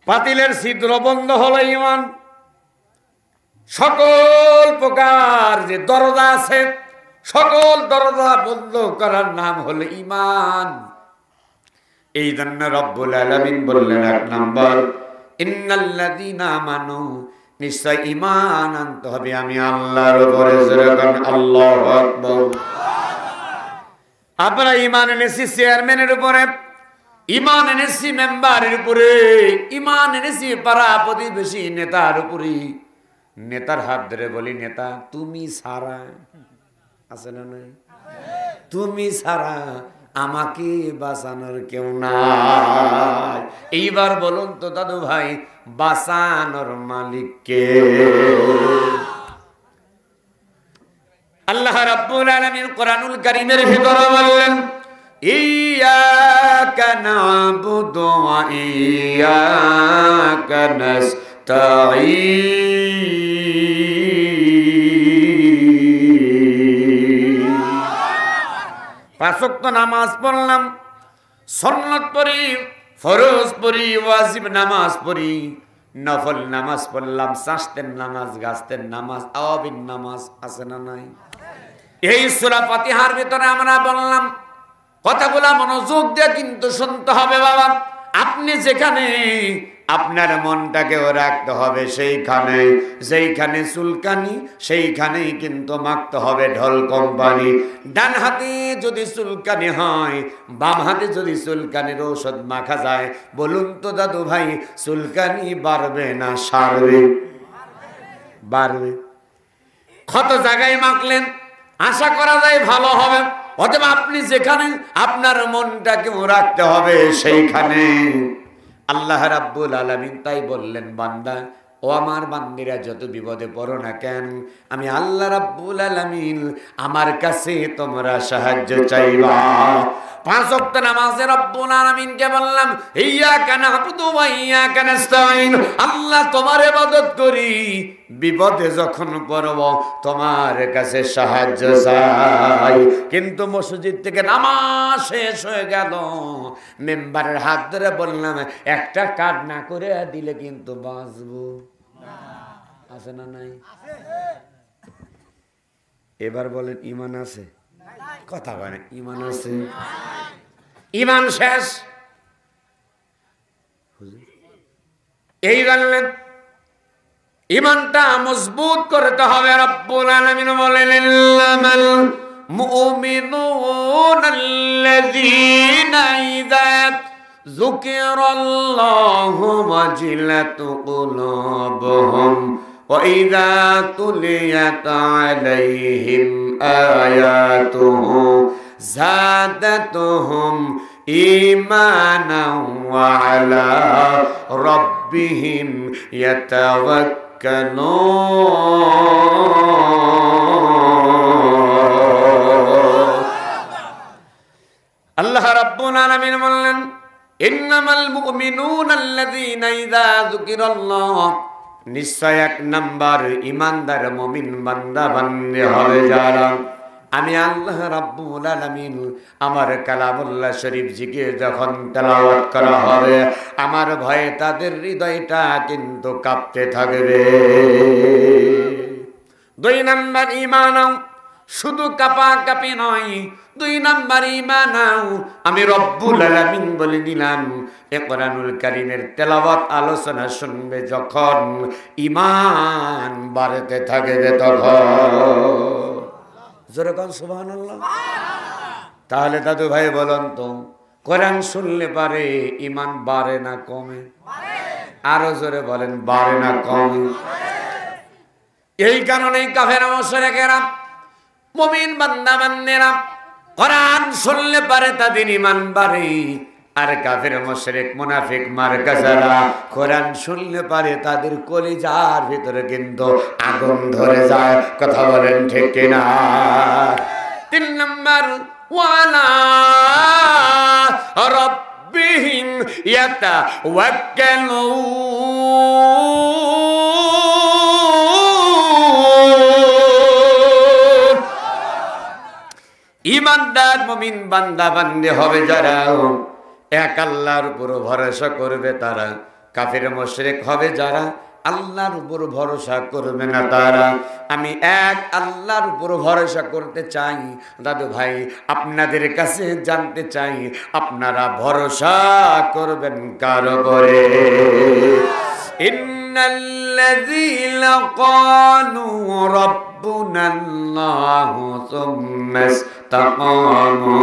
পাতিলের ছিদ্র বন্ধ হলো ঈমান। সকল প্রকার যে দরজা আছে, সকল দরজা বন্ধ করার নাম হলো ঈমান। এই জন্য রব্বুল আলামিন বললেন, এক নাম্বার, ইন্নাল্লাযীনা আমানু, নিশ্চয় ঈমান আনতে হবে আমি আল্লাহর উপরে। যেরকম আল্লাহু আকবার। আমরা ঈমান এনেছি চেয়ারম্যানের উপরে, ঈমান এনেছি মেম্বারের উপরে, ঈমান এনেছি পাড়া প্রতিবেশী নেতার উপরে। নেতার হাত ধরে বলি, নেতা তুমি ছাড়া আছে না নাই? তুমি ছাড়া আমাকে বাঁচানোর কেউ নাই। এইবার বলুন তো দাদু ভাই, বাঁচানোর মালিক কে? আল্লাহ রাব্বুল আলামিন কোরআনুল কারীমের ভিতরে বললেন, ইয়াকা না'বুদু ওয়া ইয়াকা নাস্তাঈন। পাঁচ ওয়াক্ত নামাজ পড়লাম, সুন্নাত পড়ি, ফরজ পড়ি, ওয়াজিব নামাজ পড়ি, নফল নামাজ পড়লাম, চাষতের নামাজ, গাছতের নামাজ, আওয়াবিন নামাজ আছে না নাই? এই সূরা ফাতিহার ভিতরে আমরা বললাম, কথাগুলা মনোযোগ দিয়ে কিন্তু শুনতে হবে বাবা। আপনি যেখানে আপনার মনটাকেও রাখতে হবে সেইখানে, যেইখানে চুলকানি সেইখানেই কিন্তু মাখতে হবে ঢোল কোম্পানি। ডান হাতে যদি চুলকানি হয়, বাম হাতে যদি চুলকানির ঔষধ মাখা যায়, বলুন তো দাদু ভাই, চুলকানি বাড়বে না সারবে? বাড়বে। ক্ষত জায়গায় মাখলেন, আশা করা যায় ভালো হবে। অথবা আপনি যেখানে আপনার মনটাকেও রাখতে হবে সেইখানে। আল্লাহ রাব্বুল আলামিন তাই বললেন, বান্দা ও আমার বান্দিরা যত বিপদে পড়ো না কেন, আমি আল্লাহ রাব্বুল আলামিন আমার কাছে তোমরা সাহায্য চাইবা। পাঁচ ওয়াক্ত নামাজে রব্বুল আলামিনকে বললাম, ইয়্যাকা না'বুদু ওয়া ইয়্যাকা নাস্তাঈন। আল্লাহ তোমার ইবাদত করি, বিপদে যখন পড়ব তোমার কাছে সাহায্য চাই। কিন্তু মসজিদ থেকে নামাজ শেষ হয়ে গেল, মেম্বারের হাত ধরে বললাম, একটা কাজ না করে দিলে কিন্তু বাঁচবো। আছে না নাই? এবার বলেন ঈমান আছে? কথা বলেন, ঈমান আছে? ঈমান শেষ। এই বললেন ঈমানটা মজবুত করতে হবে। রব্বুল আলামিন বলেন, ইন্নামাল মুমিনুনাল্লাযীনা ইযা যুকিরাল্লাহু ওয়াজিলাত কুলুবুহুম ওয়া ইযা তুলিয়াত আলাইহিম আয়াতুহু যাদাতুহুম ঈমানান ওয়া আলা রাব্বিহিম ইয়াতাওয়াক্কালুন। আল্লাহ রাব্বুল আলামিন বললেন, ইন্নামাল মুমিনুনাল্লাযীনা ইযা যুকিরাল্লাহ, নিশ্চয় এক নাম্বার ঈমানদার মুমিন বান্দা বান্দী হবে যারা আমি আল্লাহ রাব্বুল আলামিন আমার কালামুল্লাহ শরীফ জিকির যখন তেলাওয়াত করা হবে, আমার ভয়ে তাদের হৃদয়টা কিন্তু কাঁপতে থাকবে। দুই নাম্বার ঈমান, শুধু কাঁপা কাঁপি নয়, দুই নাম্বার ঈমান আমি রব্বুল আলামিন বলে দিলাম, এ কোরআনুল কারীমের তেলাওয়াত আলোচনা শুনবে যখন ঈমান বাড়তে থাকবে তখন। জোরে কোন সুবহানাল্লাহ। তাহলে দাদু ভাই বলুন তো, কোরআন শুনলে পারে ঈমান বাড়ে না কমে? আরো জোরে বলেন, বাড়ে না কমে? এই কারণেই কাফেররা মুশরিকেরা মুমিন বান্দা বান্দিরা কোরআন শুনলে পারে তাদের ঈমান বাড়ে, আর কাফের মুশরিক মুনাফিক মার্কা যারা কোরআন শুনলে পারে তাদের কলিজার ভিতরে কিন্তু আগুন ধরে যায়। কথা বলেন ঠিক কিনা? 3 নম্বর, ওয়ালা রাব্বিহিম ইয়াতাওয়াক্কালুন। ঈমানদার মুমিন বান্দা বান্দী হবে যারা এক আল্লাহর উপর ভরসা করবে তারা। কাফির মুশরিক হবে যারা আল্লাহর উপর ভরসা করবে না তারা। আমি এক আল্লাহর উপর ভরসা করতে চাই। দাদু ভাই আপনাদের কাছে জানতে চাই, আপনারা ভরসা করবেন কার উপরে? ইন্নাল্লাযীনা ক্বালু রাব্বুনাল্লাহু সুম্মা ইসতাকামু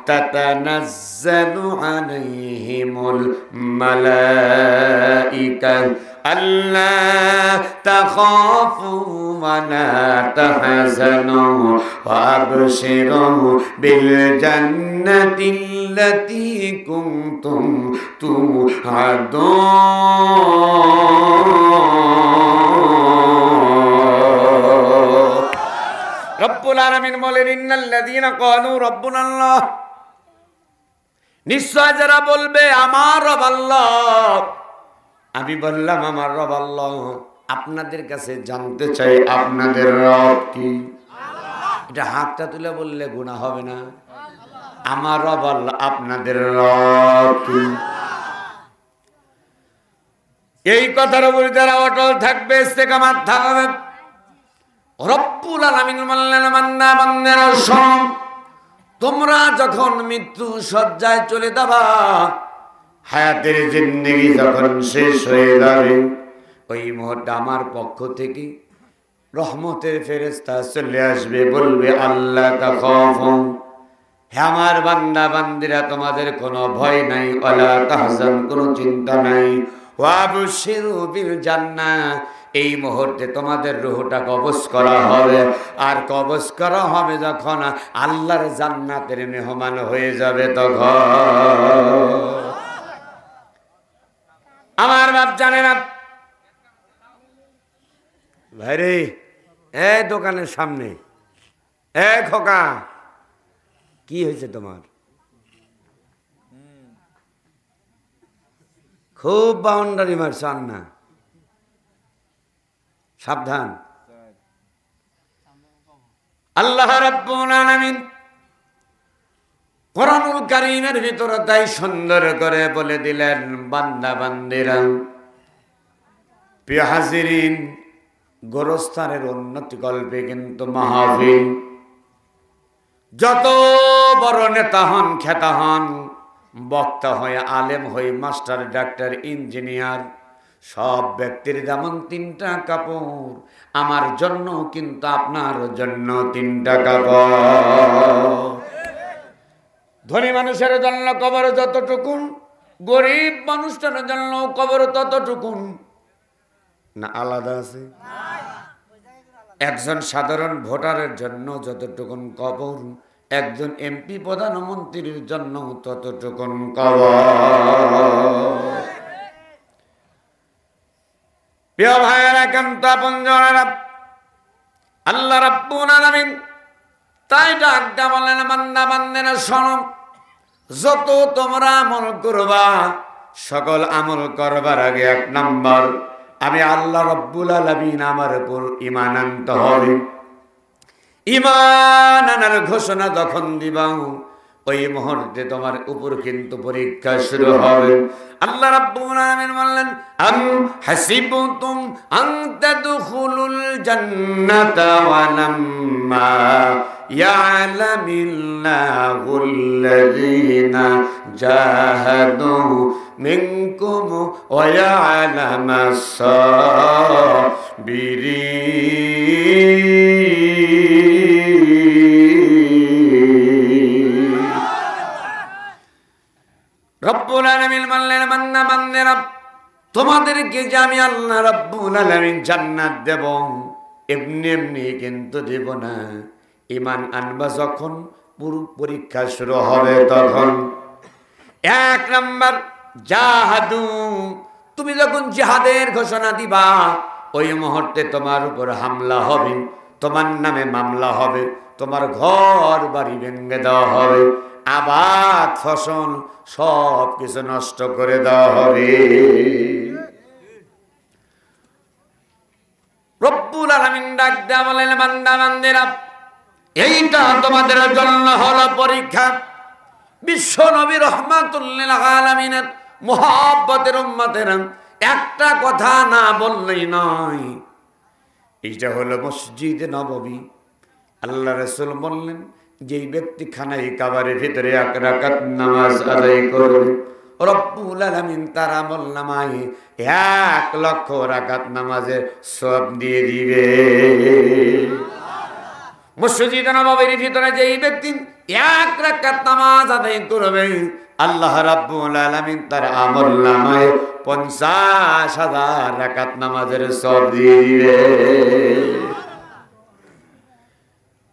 তাতানাজ্জালু আলাইহিমুল মালাঈকা আল্লা তাখাফু ওয়া লা তাহজানু ওয়া আবশিরু বিল জান্নাতিল্লাতী কুনতুম তুআদুন। রব্বুল আলামিন বলেন, ইন্নাল্লাযীনা ক্বালু রাব্বুনাল্লাহ, নিশ্চয় যারা বলবে আমার রব আল্লাহ। আমি বললাম আমার রব আল্লাহ। আপনাদের কাছে জানতে চাই আপনাদের রব কি? এটা হাতটা তুলে বললে গুনাহ হবে না? আমার রব আল্লাহ, আপনাদের রব কি? এই কথার উপর যারা অটল থাকবে, ইস্তেকামাত থাকবে, রব্বুল আলামিন বললেন, বান্দা বান্দারা শোনো, তোমরা যখন মৃত্যু শয্যায় চলে যাবা, হায়াতের জিন্দেগি যখন শেষ হয়ে যাবে, ওই মুহূর্তে আমার পক্ষ থেকে রহমতের ফেরেশতা চলে আসবে, বলবে আল্লাহ তাখাফু, হে আমার বান্দা বান্দিরা তোমাদের কোনো ভয় নাই, ওয়ালা তাহজান কোনো চিন্তা নাই, ওয়া আবশিরু বিল জান্নাহ, এই মুহূর্তে তোমাদের রূহটা কবজ করা হবে। আর কবজ করা হবে যখন আল্লাহর জান্নাতের মেহমান হয়ে যাবে তখন। আমার বাপ জানে না ভাইরে, এই দোকানের সামনে, এ খোকা, কি হয়েছে তোমার? খুব বাউন্ডারি মারছান না, সাবধান। আল্লাহ রাব্বুল আলামিন কোরআনুল কারীমের ভিতরে তাই সুন্দর করে বলে দিলেন, বান্দা বান্দিরা, প্রিয় হাজিরিন, গোরস্থানের উন্নতি কল্পে কিন্তু মাহফিল, যত বড় নেতা হন, খেতা হন, বক্তা হয়ে, আলেম হয়ে, মাস্টার, ডাক্তার, ইঞ্জিনিয়ার, সব ব্যক্তির যেমন 3টা কাপড়, আমার জন্য কিন্তু আপনার জন্য 3টা কাপড়। ধনী মানুষের জন্য কবর যতটুকুন, গরিব মানুষটার জন্য কবর ততটুকুন না? আলাদা আছে? একজন সাধারণ ভোটারের জন্য যতটুকুন কবর, একজন এমপি প্রধানমন্ত্রীর জন্য ততটুকুন কবর। প্রিয় ভাইয়েরা, একান্ত আপনজনেরা, আল্লাহ রাব্বুল আলামিন তাই ডাকটা বলেন, বান্দা বান্দারা শোনো, যত তোমরা আমল করবা, সকল আমল করবার আগে 1 নাম্বার, আমি আল্লাহ রাব্বুল আলামিন আমার উপর ঈমান আনতে হবে। ঈমান আনার ঘোষণা যখন দিবা, ওই মুহূর্তে তোমার উপর কিন্তু পরীক্ষা শুরু হবে। আল্লাহ রাব্বুল আলামিন বললেন, আম হাসিবতুম আন তাদখুলুল জান্নাতা ওয়া লাম্মা ইয়ালামিল্লাহুল্লাযীনা জাহাদু মিনকুম ওয়া ইয়ালামাস সাবিরিন। রব্বুল আলামিন বললেন, বান্দা বান্দারা, তোমাদেরকে যে আমি আল্লাহ রব্বুল আলামিন জান্নাত দেব, এমনি এমনি কিন্তু দেব না। ঈমান আনবা যখন পরীক্ষা শুরু হবে তখন। এক নাম্বার জাহাদু, তুমি যখন জিহাদের ঘোষণা দিবা ওই মুহূর্তে তোমার উপর হামলা হবে, তোমার নামে মামলা হবে, তোমার ঘর বাড়ি ভেঙে দেওয়া হবে, আবাদ ফসল সব কিছু নষ্ট করে দেওয়া হবে। রব্বুল আলামিন ডাক দেয়া বলেন, বান্দা বান্দিরা, এইটা তোমাদের জন্য হলো পরীক্ষা। বিশ্ব নবী রাহমাতুল লিল আলামিনের মুহাব্বতের উম্মতেরা একটা কথা না বললেই নয়। এইটা হলো মসজিদে নববী। আল্লাহ রাসূল বললেন, যেই ব্যক্তি খানায় কাবারের ভিতরে 1 রাকাত নামাজ আদায় করবে, রব্বুল আলামিন তার আমলনামায় 1 লক্ষ রাকাত নামাজের সওয়াব দিয়ে দিবে। মসজিদে নববীর ভিতরে যেই ব্যক্তি 1 রাকাত নামাজ আদায় করবে, আল্লাহ রাব্বুল আলামিন তার আমলনামায় 50,000 রাকাত নামাজের সওয়াব দিয়ে দিবে।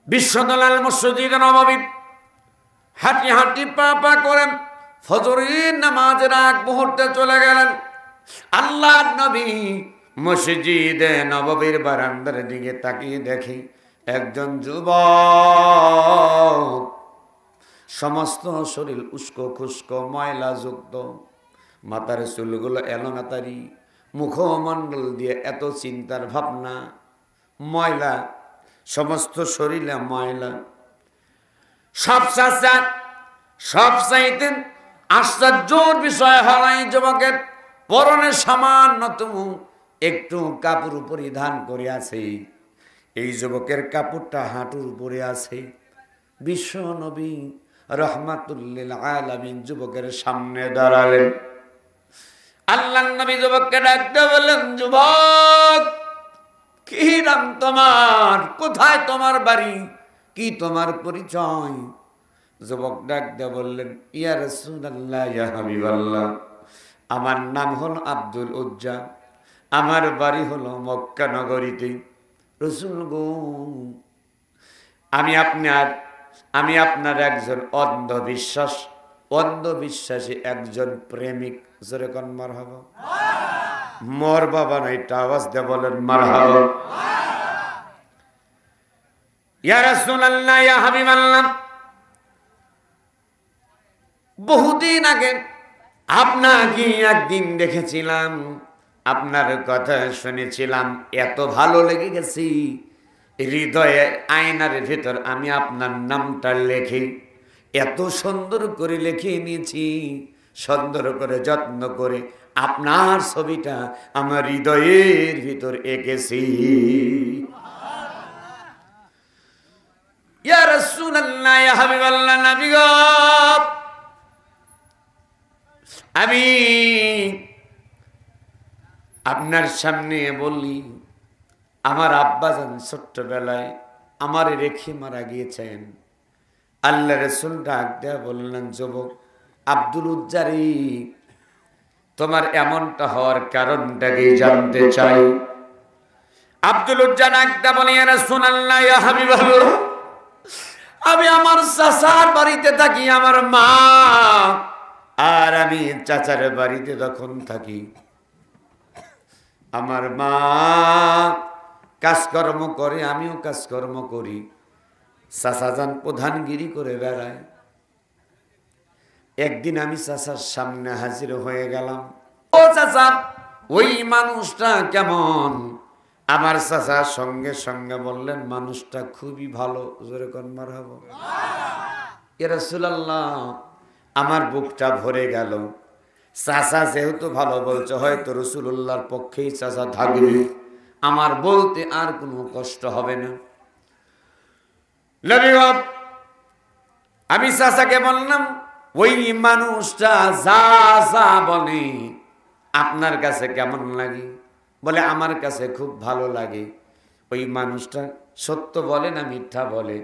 বিশ্বদলাল মসজিদে নববী হাঁটি হাঁটি পা পা করে ফজরের নামাজের আগ মুহূর্তে চলে গেলেন। আল্লাহর নবী মসজিদে নববীর বারান্দার দিকে তাকিয়ে দেখে একজন যুবক, সমস্ত শরীর উস্কো খুস্কো ময়লা যুক্ত, মাথার চুলগুলো এলোমেতারি, মুখমণ্ডল দিয়ে এত চিন্তার ভাবনা, ময়লা, সমস্ত শরীরে ময়লা। সবচাইতে আশ্চর্যের বিষয় হল এই যুবকের পরনে সামান্যতম একটু কাপড় পরিধান করে আছে। এই যুবকের কাপড়টা হাঁটুর উপরে আছে। বিশ্ব নবী রাহমাতুল লিল আলামিন যুবকের সামনে দাঁড়ালেন। আল্লাহর নবী যুবককে ডাকতে বললেন, যুবক, কি নাম তোমার? কোথায় তোমার বাড়ি? কি তোমার পরিচয়? যুবক ডাক দিয়ে বললেন, ইয়া রাসূলুল্লাহ, ইয়া হাবিবাল্লাহ, আমার নাম হলো আব্দুল উজ্জা, আমার বাড়ি হলো মক্কা নগরীতে। রাসূল গো, আমি আপনার একজন অন্ধবিশ্বাসী একজন প্রেমিক। জোরে কোন মারহাবা। মোর বাবা না, এটা আওয়াজ দিয়ে বলেন মারহাবা। ইয়া রাসূলুল্লাহ, ইয়া হাবিবাল্লাহ, বহুদিন আগে আপনাকে একদিন দেখেছিলাম, আপনার কথা শুনেছিলাম, এত ভালো লেগে গেছি, হৃদয়ে আয়নার ভিতর আমি আপনার নামটা লেখে এত সুন্দর করে লিখে নিয়েছি, সুন্দর করে যত্ন করে আপনার ছবিটা আমার হৃদয়ের ভিতর এঁকেছি। ইয়া রাসূলুল্লাহ, ইয়া হাবিবাল্লাহ, নবী গো, আমি আপনার সামনে বলি, আমার আব্বাজান ছোট্টবেলায় আমার রেখে মারা গিয়েছেন। আল্লাহ রাসূল ডাক দেয়া বললেন, যুবক আব্দুল উজ্জারি, তোমার এমনটা হওয়ার কারণটা কি জানতে চাই? আব্দুল উজ্জা ডাক দেয়া বলে, ইয়া রাসূলুল্লাহ, ইয়া হাবিবাল্লাহ, আমি আমার চাচার বাড়িতে থাকি, আমার মা আর আমি চাচার বাড়িতে যখন থাকি, আমার মা কাজকর্ম করে, আমিও কাজকর্ম করি, চাচাজান প্রধানগিরি করে বেড়ায়। একদিন আমি চাচার সামনে হাজির হয়ে গেলাম। ও চাচা, ওই মানুষটা কেমন? আমার চাচা সঙ্গে সঙ্গে বললেন, মানুষটা খুবই ভালো। জোরে কোন মারহাবা। ইয়া রাসূলুল্লাহ, আমার বুকটা ভরে গেল। চাচা যেহেতু ভালো বলছে, হয়তো রাসূলুল্লাহর পক্ষেই চাচা থাকবে, আমার বলতে আর কোনো কষ্ট হবে না। নবী গো, আমি চাচাকে বললাম, ওই মানুষটা যা যা বলে আপনার কাছে কেমন লাগে? বলে, আমার কাছে খুব ভালো লাগে। ওই মানুষটা সত্য বলে না মিথ্যা বলে?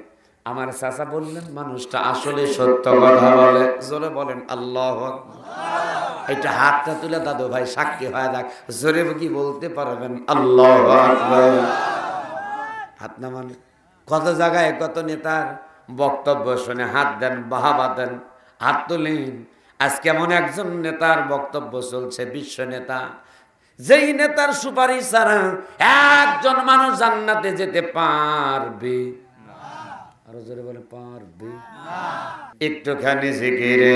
আমার চাচা বললেন, মানুষটা আসলে সত্য কথা বলে। জোরে বলেন আল্লাহু আকবার। এটা হাতটা তুলে দাদু ভাই সাক্ষী হয়ে যাক, জোরে কি বলতে পারবেন আল্লাহু আকবার? হাত না মানে কত জায়গায় কত নেতার বক্তব্য শুনে হাত দেন, বাহাবা দেন, হাত তোলেন, আজকে এমন একজন নেতার বক্তব্য চলছে, বিশ্ব নেতা, যেই নেতার সুপারিশ ছাড়া একজন মানুষ জান্নাতে যেতে পারবে, আরো জোরে বলে পারবে। একটুখানি জিকিরে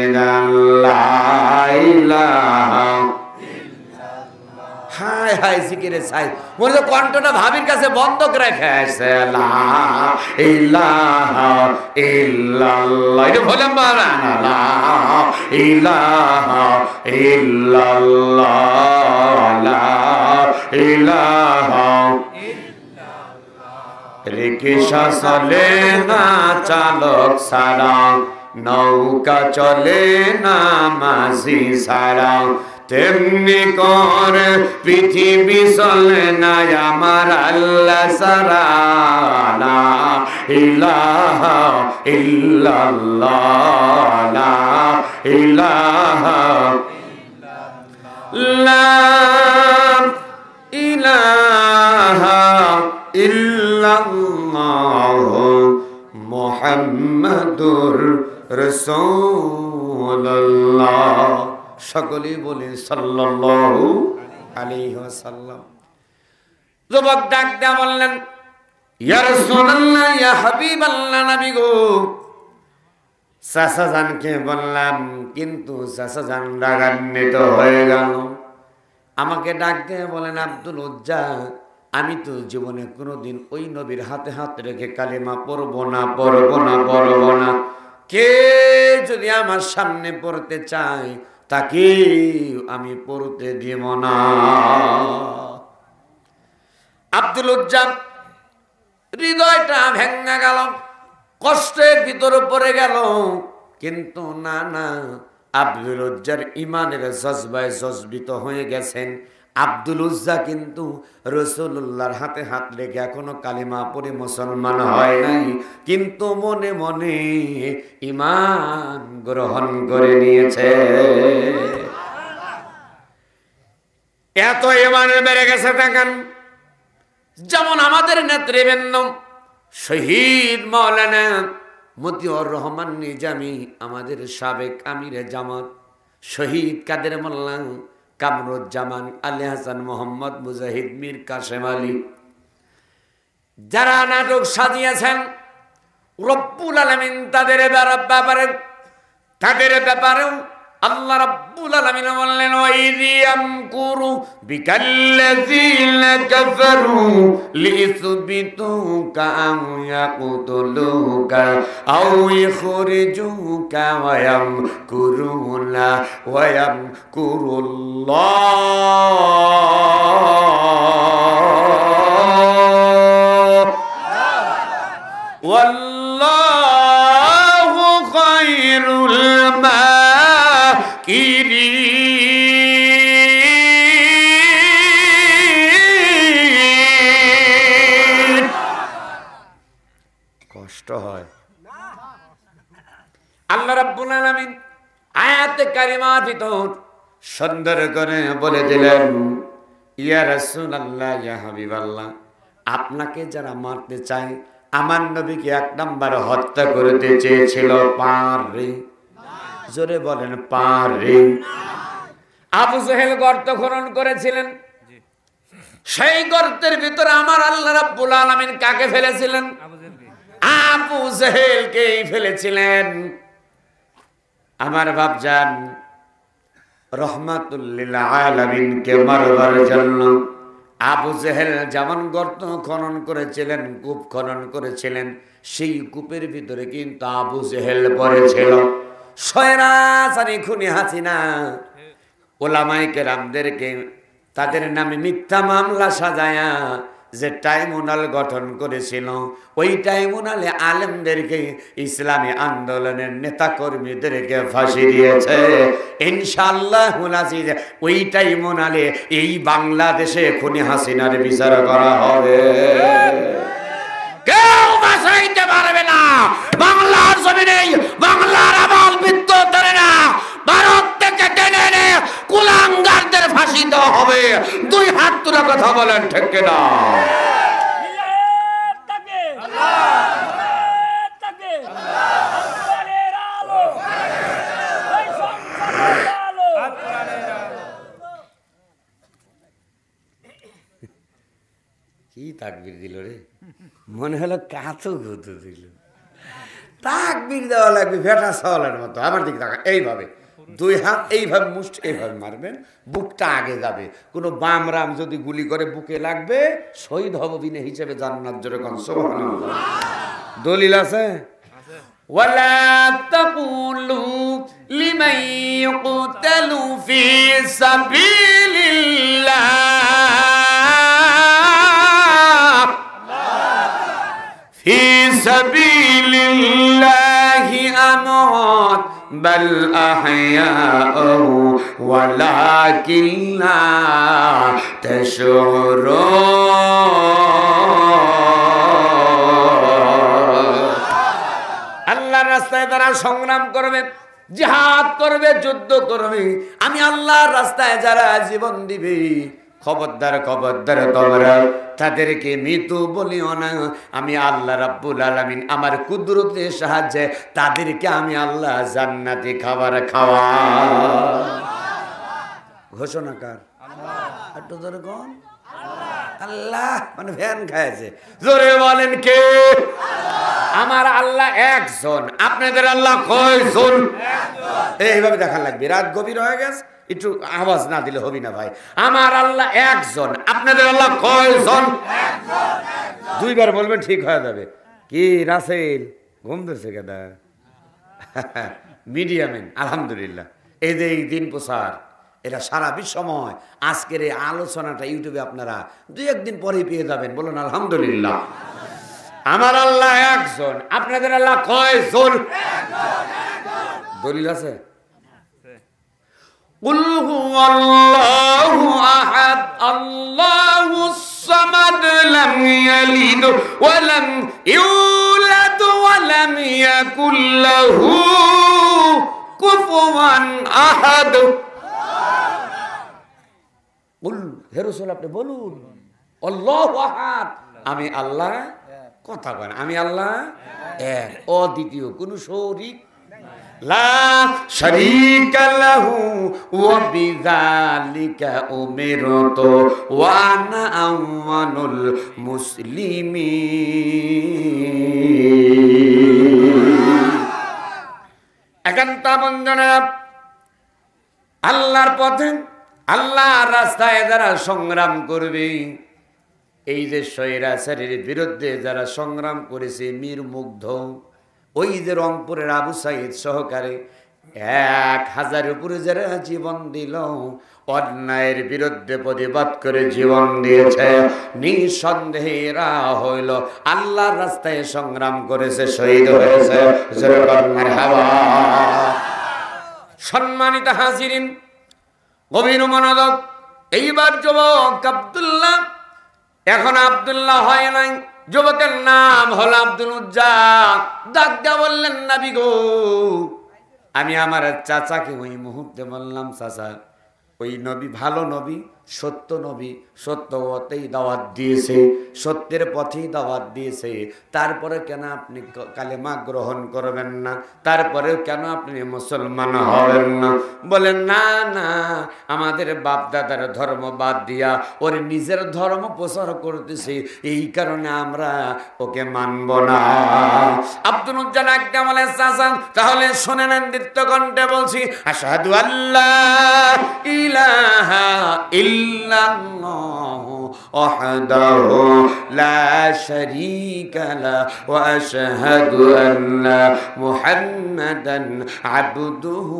হায় হায় জিকিরে চাই, মনে তো কণ্ঠটা ভাবির কাছে বন্ধ করে রেখে আসছে। রিক্সা চলে না চালক ছাড়া, নৌকা চলে না মাঝি ছাড়া, তেমনি করে পৃথিবী চলে না আমার আল্লাহ ছাড়া। লা ইলাহা ইল্লাল্লাহ, লা ইলাহা লা ইলাহা ইল্লাল্লাহ মুহাম্মাদুর রাসূলুল্লাহ। সকলেই বলে সাল্লাল্লাহু আলাইহি ওয়াসাল্লাম। যুবক ডাক দিয়া বললেন, ইয়া রাসূলুল্লাহ, ইয়া হাবিবাল্লাহ, নবী গো। চাচা জানকে বললাম, কিন্তু চাচা জান রাগান্বিত হয়ে গেল। আমাকে ডাক দিয়ে বলেন, আব্দুল উজ্জা, আমি তো জীবনে কোনোদিন ওই নবীর হাতে হাত রেখে কালিমা পড়বো না, পড়বো না, পড়বো না। কে যদি আমার সামনে পড়তে চায় তাকে আমি পড়তে দিব না। আব্দুল উজ্জা হৃদয়টা ভেঙে গেল, কষ্টের ভিতরে পড়ে গেল। কিন্তু না না, আব্দুল উজ্জার ইমানের জজবায় জজবিত হয়ে গেছেন। আব্দুল উজ্জা কিন্তু রাসূলুল্লাহর হাতে হাত রেখে এখনো কালিমা পড়ে মুসলমান হয় নাই, কিন্তু মনে মনে ঈমান গ্রহণ করে নিয়েছে। এত ঈমান বেড়ে গেছে দেখেন। যেমন আমাদের নেতৃবৃন্দ শহীদ মাওলানা মতিউর রহমান নিজামী, আমাদের সাবেক আমিরে জামাত শহীদ কাদের মোল্লা কামরুজ্জামান আলী হাসান মোহাম্মদ মুজাহিদ মীর কাসেম আলী, যারা নাটক সাজিয়েছেন, রব্বুল আলামিন তাদের ব্যাপারেও আল্লাহ রাব্বুল আলামিন বললেন, ওয়াইযি ইয়ামকুরু বিকাল্লাযীনা কাফারু লিইসবিতুকা আও ইয়াকতুলুকা আও ইখরিজুকা ওয়া ইয়ামকুরুনা ওয়া ইয়ামকুরুল্লাহ ওয়াল্লাহু খায়রুল কষ্ট হয়। আল্লাহ রাব্বুল আলামিন আয়াতে কারিমার ভিতর সুন্দর করে বলে দিলেন, ইয়া রাসূলুল্লাহ, ইয়া হাবিবাল্লাহ, আপনাকে যারা মারতে চায়, আমার নবীকে এক নাম্বার হত্যা করতে চেয়েছিল, পারে? জোরে বলেন, পারে? আবু জেহেল গর্ত খনন করেছিলেন, সেই গর্তের ভিতরে আমার আল্লাহ রাব্বুল আলামিন কাকে ফেলেছিলেন? আবু জেহেলকেই ফেলেছিলেন। আমার বাপজান রহমাতুল লিল আলামিনকে মারবার জন্য আবু জেহেল যেমন গর্ত খনন করেছিলেন, কূপ খনন করেছিলেন, সেই কূপের ভিতরে কিন্তু আবু জেহেল পড়েছিল। স্বৈরাচারী খুনি হাসিনা ওলামায়ে কেরামদেরকে তাদের নামে মিথ্যা মামলা সাজায়া যে ট্রাইব্যুনাল গঠন করেছিল, ওই ট্রাইব্যুনালে আলেমদেরকে, ইসলামী আন্দোলনের নেতা কর্মীদেরকে ফাঁসি দিয়েছে। ইনশাআল্লাহুল আজিজ ওই ট্রাইব্যুনালে এই বাংলাদেশে খুনি হাসিনার বিচার করা হবে। কেউ বাঁচাইতে পারবে না। বাংলার জমিনে বাংলার আমল বিদ্যুৎ ধরে না, ভারত থেকে টেনে এনে কুলাঙ্গারদের ফাঁসি দেওয়া হবে। দুই হাত তুলে কথা বলেন, ঠিক না? তাকবীর দিল রে, মনে হলো কাঁচো গুঁতো দিল। তাকবীর দেওয়া লাগবে ভেটা সওয়ালের মতো। আমার দিকে তাকা, এইভাবে দুই হাত এইভাবে মুষ্টি এইভাবে মারবেন, বুকটা আগে যাবে। কোনো বাম রাম যদি গুলি করে বুকে লাগবে, শহীদ হব বিনে হিসেবে জান্নাত। জোরে কোন সুবহানাল্লাহ। দলিল আছে? ওয়ালা তাকুলু লিমান ইউকতালু ফি সাবিলিল্লাহ ফি সাবিলিল্লাহি আমওয়াত বাল আহইয়াউ ওয়ালাকিন লা তাশউরুন। আল্লাহর রাস্তায় যারা সংগ্রাম করবে, জিহাদ করবে, যুদ্ধ করবে, আমি আল্লাহর রাস্তায় যারা জীবন দিবে, খবরদার খবরদার তোমরা তাদেরকে মৃত্যু বলিও না। আমি আল্লাহ রাব্বুল আলামিন আমার কুদরতের সাহায্যে তাদেরকে আমি আল্লাহ জান্নাতি খাবার খাওয়া। ঘোষণা কার? একটু জোরে কোন? আল্লাহ। মানে ফ্যান খাইছে, জোরে বলেন কে? আমার আল্লাহ একজন। আপনাদের আল্লাহ কয়জন? এইভাবে দেখা লাগবে। রাত গভীর হয়ে গেছে, একটু আওয়াজ না দিলে হবি না ভাই। আমার আল্লাহ একজন। আপনাদের আল্লাহ কয়জন? দুইবার বলবেন ঠিক হয়ে যাবে। কি রাসেল ঘুম ধরছে কেদা? মিডিয়ামেন আলহামদুলিল্লাহ। এই যে এই দিন প্রচার, এটা সারা বিশ্বময়। আজকের এই আলোচনাটা ইউটিউবে আপনারা দুই একদিন পরেই পেয়ে যাবেন। বলুন আলহামদুলিল্লাহ। আমার আল্লাহ একজন। আপনাদের আল্লাহ কয়জন? দলিল আছে? কুল হুয়াল্লাহু আহাদ আল্লাহুস সামাদ লাম ইয়ালিদ ওয়া লাম ইউলাদ ওয়া লাম ইয়াকুল লাহু কুফুয়ান আহাদ। কুল, হে রাসূল আপনি বলুন, আল্লাহু আহাদ, আমি আল্লাহ। কথা কয় না, আমি আল্লাহ এক, অদ্বিতীয়, কোনো শরীক লা শারীকা লাহু ওয়া বিযালিকা উমিরতু ওয়া আনা আউয়ালুল মুসলিমিন। একান্ত বন্ধনা, আল্লাহর পথে আল্লাহর রাস্তায় যারা সংগ্রাম করবে, এই যে স্বৈরাচারের বিরুদ্ধে যারা সংগ্রাম করেছে, মীর মুগ্ধ, ওই যে রংপুরের আবু সাইদ সহকারে 1000 উপরে যারা জীবন দিল, অন্যায়ের বিরুদ্ধে প্রতিবাদ করে জীবন দিয়েছে, নিঃসন্দেহে এরা হইল আল্লাহর রাস্তায় সংগ্রাম করেছে, শহীদ হয়েছে। সম্মানিত হাজিরিন, গভীর মনোযোগ। এইবার যুবক আব্দুল্লাহ, এখন আব্দুল্লাহ হয় নাই, যুবকের নাম হল আব্দুল উজ্জা। ডাক দিয়া বললেন, নবী গো, আমি আমার চাচাকে ওই মুহূর্তে বললাম, চাচা, ওই নবী ভালো নবী, সত্য নবী, সত্য পথেই দাওয়াত দিয়েছে, সত্যের পথেই দাওয়াত দিয়েছে, তারপরে কেন আপনি কালেমা গ্রহণ করবেন না? তারপরেও কেন আপনি মুসলমান হবেন না? বলেন, না না, আমাদের বাপ দাদার ধর্ম বাদ দিয়া ওর নিজের ধর্ম প্রচার করতেছে, এই কারণে আমরা ওকে মানব না। আব্দুল উজ্জা একদম বলে, চাচা তাহলে শুনে নেন, দীপ্ত কণ্ঠে বলছি, আশহাদু আল্লাহ ইলাহা ইল্লাল্লাহু ওয়াহদাহু লা শারীকা লাহু ওয়া আশহাদু আন্না মুহাম্মাদান আবদুহু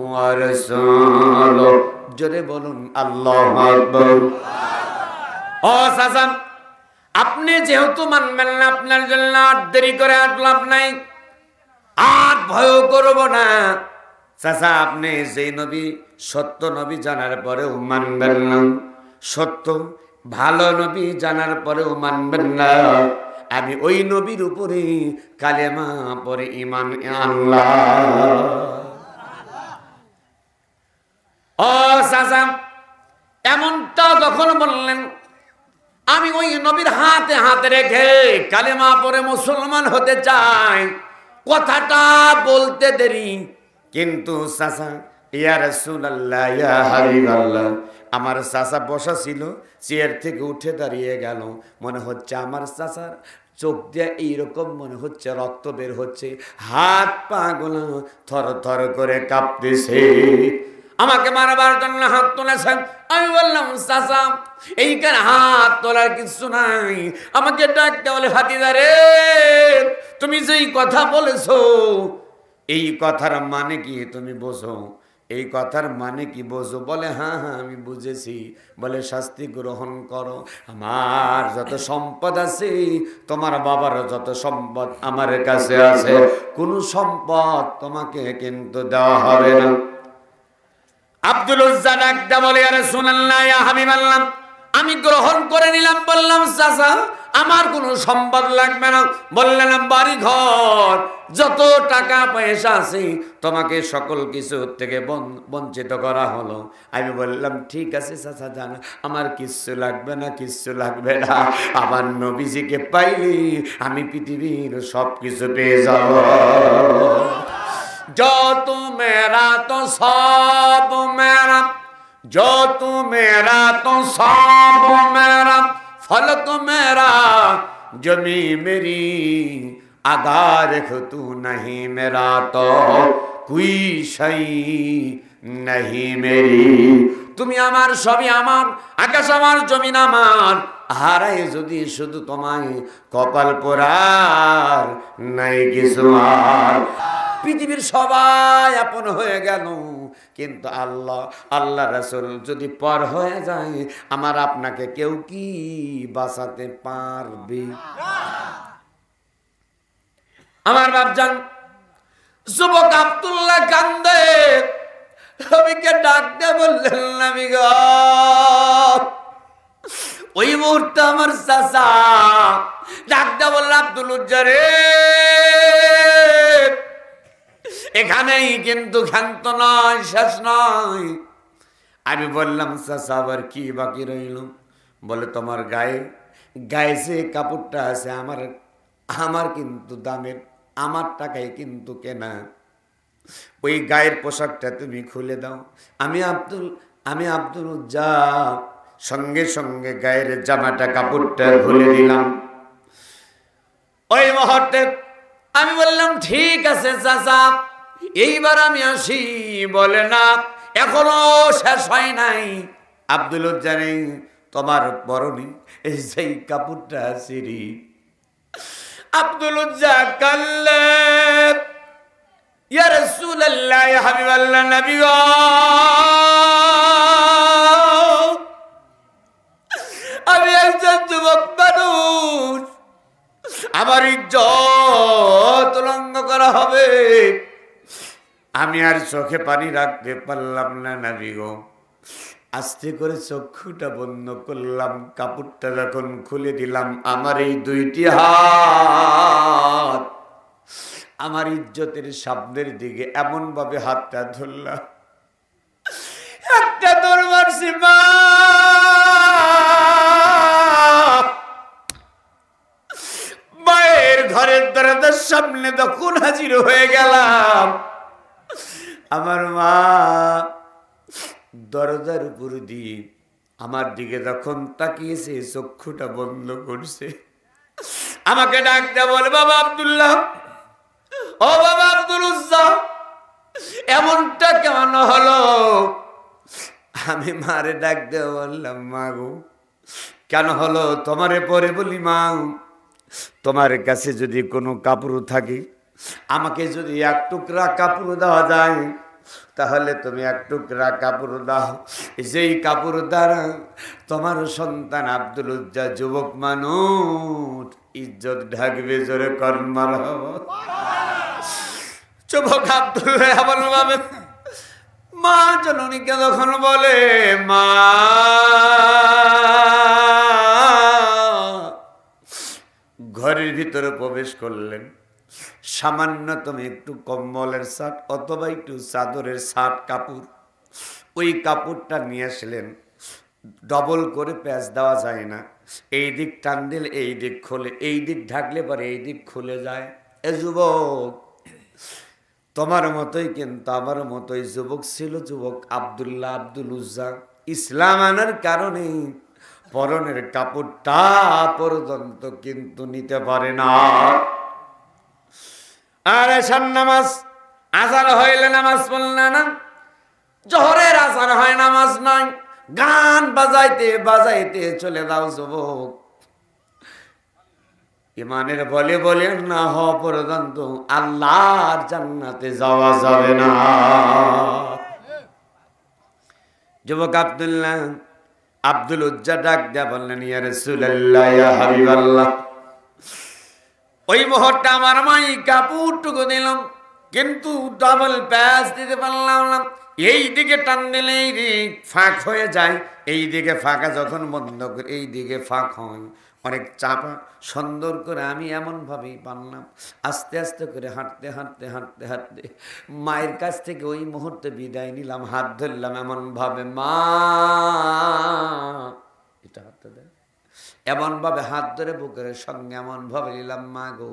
ওয়া রাসূলুহু। জোরে বলুন আল্লাহু আকবার। ও চাচা, আপনি যেহেতু মানবেন না, আপনার জন্য আর দেরি করে আর লাভ নাই, আর ভয় করব না। চাচা, আপনি যেই নবী, সত্য নবী জানার পরেও মানবেন না, সত্য ভালো নবী জানার পরেও মানবেন না, আমি ওই নবীর উপরে কালেমা পরে ঈমান আনলাম। ও চাচা, এমনটা যখন বললেন, আমি ওই নবীর হাতে হাতে রেখে কালেমা পরে মুসলমান হতে চাই, কথাটা বলতে দেরি, কিন্তু চাচা ইয়া রাসূলুল্লাহ, ইয়া হাবিবাল্লাহ, আমার চাচা বসা ছিল, চেয়ার থেকে উঠে দাঁড়িয়ে গেল। মনে হচ্ছে আমার চাচার চোখ দিয়ে এইরকম মনে হচ্ছে রক্ত বের হচ্ছে, হাত পা গুলো থর থর করে কাঁপতেছে। আমাকে মারাবার জন্য হাত তুলেছেন। আমি বললাম চাচা এইখানে হাত তোলার কিছু নাই। আমাকে ডাকতে বলে ভাতিজা রে, তুমি যেই কথা বলেছো এই কথার মানে কি তুমি বোঝো? এই কথার মানে কি বোঝো? বলে হ্যাঁ হ্যাঁ আমি বুঝেছি। বলে শাস্তি গ্রহণ করো। আমার যত সম্পদ আছে, তোমার বাবার যত সম্পদ আমার কাছে আছে, কোনো সম্পদ তোমাকে কিন্তু দেওয়া হবে না। আব্দুল উজ্জা ডাকটা বলে ইয়া রাসূলুল্লাহ, ইয়া হাবিবাল্লাহ, আমি গ্রহণ করে নিলাম। বললাম চাচা আমার কোনো সম্পদ লাগবে না। বললেন বাড়ি ঘর যত টাকা পয়সা আছে তোমাকে সকল কিছু থেকে বঞ্চিত করা হলো। আমি বললাম ঠিক আছে চাচা জান, আমার কিচ্ছু লাগবে না, কিচ্ছু লাগবে না। আমার নবীজিকে পাইলে আমি পৃথিবীর সব কিছু পেয়ে যাব। जो तू मेरा तो सब मेरा, जो तू मेरा तो सब मेरा, फलक मेरा जमी मेरी, अगर तू नहीं मेरा तो कोई शई नहीं मेरी। তুমি আমার সবই আমার, আকাশ আমার জমিন আমার, হারাই যদি শুধু তোমায় কপাল পোড়ার নাই কিছু আর। পৃথিবীর সবাই আপন হয়ে গেল, কিন্তু আল্লাহ রাসূল যদি পর হয়ে যায়, আমার আপনাকে কেউ কি বাঁচাতে পারবে? আমার বাপজান যুবক আব্দুল্লাহ কান্দে। নবীকে ডাকতে বললেন নবী গো। ওই মুহূর্তে আমার চাচা ডাকতে বলল আব্দুল উজ্জা রে, এখানেই কিন্তু ক্ষান্ত নয়, শেষ নয়। আমি বললাম চাচা আবার কি বাকি রইল? বলে তোমার গায়ে যে কাপড়টা আছে আমার কিন্তু দামের, আমার টাকায় কিন্তু কেনা। ওই গায়ের পোশাকটা তুমি খুলে দাও। আমি আব্দুল উজ্জা সঙ্গে সঙ্গে গায়ের জামাটা কাপড়টা খুলে দিলাম। ওই মুহূর্তে আমি বললাম ঠিক আছে চাচা, এইবার আমি আসি। বলে না এখনো শেষ হয় নাই। আব্দুল উজ্জা নেই, তোমার পরনে এই সেই কাপড়টা সিঁড়ি। আব্দুল উজ্জা কাল্লে ইয়া রাসূলুল্লাহ, ইয়া হাবিবাল্লাহ, নবী গো আমি একজন যুবক মানুষ, আমার ইজ্জত উলঙ্গ করা হবে। আমি আর চোখে পানি রাখতে পারলাম না নবী গো। আস্তে করে চক্ষুটা বন্ধ করলাম। কাপড়টা যখন খুলে দিলাম, আমার এই দুইটি হাত আমার ইজ্জতের সামনের দিকে এমন ভাবে হাতটা ধরলাম, একটা দৌড় মারছি মা। মায়ের ঘরের দরজার সামনে তখন হাজির হয়ে গেলাম। আমার মা দরজার উপর দিয়ে আমার দিকে যখন তাকিয়েছে, চক্ষুটা বন্ধ করছে। আমাকে ডাক দেয়া বলে বাবা আব্দুল্লাহ, ও বাবা আব্দুল উজ্জা, এমনটা কেমন হলো? আমি মারে ডাক দেয়া বললাম মা গো কেন হলো? তোমারে পরে বলি মা, তোমার কাছে যদি কোনো কাপড় থাকে, আমাকে যদি এক টুকরা কাপড় দেওয়া যায়, তাহলে তুমি এক টুকরা কাপড় দাও। যেই কাপড় দ্বারা তোমার সন্তান আব্দুল উজ্জা যুবক মানুষ ইজ্জত ঢাকবে। জোরে কর্মার যুবক আব্দুল্লাহ এমন ভাবে মা জননীকে যখন বলে মা, ঘরের ভিতরে প্রবেশ করলেন। সামান্যতম একটু কম্বলের শার্ট অথবা একটু চাদরের শার্ট কাপড়, ওই কাপড়টা নিয়ে আসলেন। ডবল করে প্যাঁচ দেওয়া যায় না, এই দিক টান দিলে এই দিক খোলে, এই দিক ঢাকলে পরে এই দিক খুলে যায়। এ যুবক তোমার মতোই কিন্তু আমার মতোই যুবক ছিল, যুবক আব্দুল্লাহ আব্দুল উজ্জা। ইসলাম আনার কারণে পরনের কাপড়টা পর্যন্ত কিন্তু নিতে পারে না। আর এশার নামাজ আজান হইলে নামাজ পড়লে না, জোহরের আজান হয় নামাজ নাই, গান বাজাইতে বাজাইতে চলে দাও যুবক। ইমানের বলে বলে না হওয়া পর্যন্ত আল্লাহর জান্নাতে যাওয়া যাবে না। যুবক আব্দুল্লাহ আব্দুল উজ্জা ডাক দেয়া বললেন, ইয়া রাসূলুল্লাহ, ইয়া হাবিবাল্লাহ, ওই মুহূর্তে আমার মাই কাপড়টুকু দিলাম, কিন্তু ডাবল প্যাচ দিতে পারলাম না। এই দিকে টান দিলে এই দিক ফাঁক হয়ে যায়, এই দিকে ফাঁকা যখন বন্ধ করে এই দিকে ফাঁক হয়, অনেক চাপা সুন্দর করে আমি এমন ভাবেই পারলাম। আস্তে আস্তে করে হাঁটতে হাঁটতে হাঁটতে হাঁটতে মায়ের কাছ থেকে ওই মুহূর্তে বিদায় নিলাম, হাত ধরলাম এমন ভাবে, মা, এটা হাতটা দেয়, এমন ভাবে হাত ধরে বুকের সঙ্গে এমন ভাবে নিলাম, মা গো,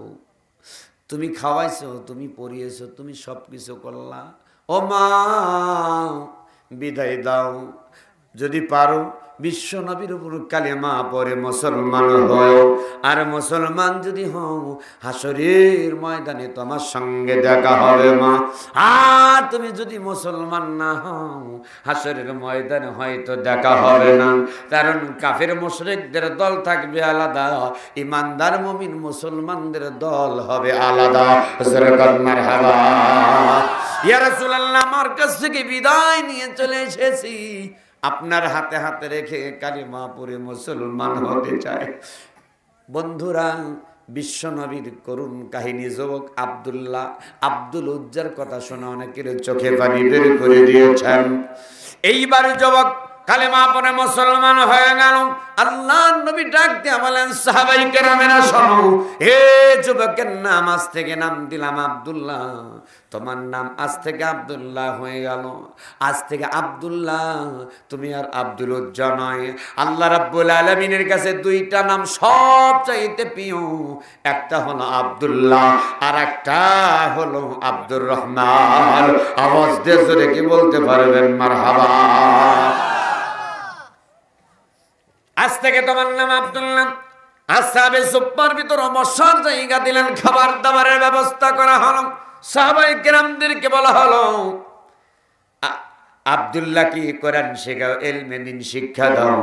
তুমি খাওয়াইছো, তুমি পরিয়েছো, তুমি সব কিছু করলা, ও মা বিদায় দাও। যদি পারো বিশ্ব নবীর উপর কালেমা পড়ে মুসলমান হও, আর মুসলমান যদি হও হাসরের ময়দানে তোমার সঙ্গে দেখা হবে মা। আর তুমি যদি মুসলমান না হও হাসরের ময়দানে হয়তো দেখা হবে না, কারণ কাফের মুশরিকদের দল থাকবে আলাদা, ইমানদার মুমিন মুসলমানদের দল হবে আলাদা। মারহাবা। ইয়া রাসূলুল্লাহ, আমার কাছ থেকে বিদায় নিয়ে চলে এসেছি, আপনার হাতে হাতে রেখে কালিমা পড়ে মুসলমান হতে চায়। বন্ধুরা, বিশ্ব নবীর করুণ কাহিনী, যুবক আব্দুল্লাহ আব্দুল উজ্জার কথা শোনা অনেকের চোখে পানি বের করে দিয়েছেন। এইবার যুবক কালেমা পড়ে মুসলমান হয়ে গেল। আল্লাহর নবী ডাক দিয়ে বলেন, সাহাবায়ে কেরামেরা শোনো, হে যুবকের নাম আজ থেকে নাম দিলাম আব্দুল্লাহ, তোমার নাম আজ থেকে আব্দুল্লাহ হয়ে গেল। আজ থেকে আব্দুল্লাহ, তুমি আর আব্দুল উজ্জা নয়। আল্লাহ রাব্বুল আলামিনের কাছে দুইটা নাম সবচাইতে প্রিয়, একটা হলো আব্দুল্লাহ আর একটা হলো আব্দুর রহমান। আওয়াজ দিয়ে জোরে কি বলতে পারবেন? মারহাবা। আজ থেকে তোমার নাম আব্দুল্লাহ। আসহাবে সুফফার ভিতরে বসার জায়গা দিলেন, খাবার দাবারের ব্যবস্থা করা হলো। সাহাবায়ে কেরামদেরকে বলা হলো, আব্দুল্লাহ কি কোরআন শেখাও, ইলমে দ্বীন শিক্ষা দাও।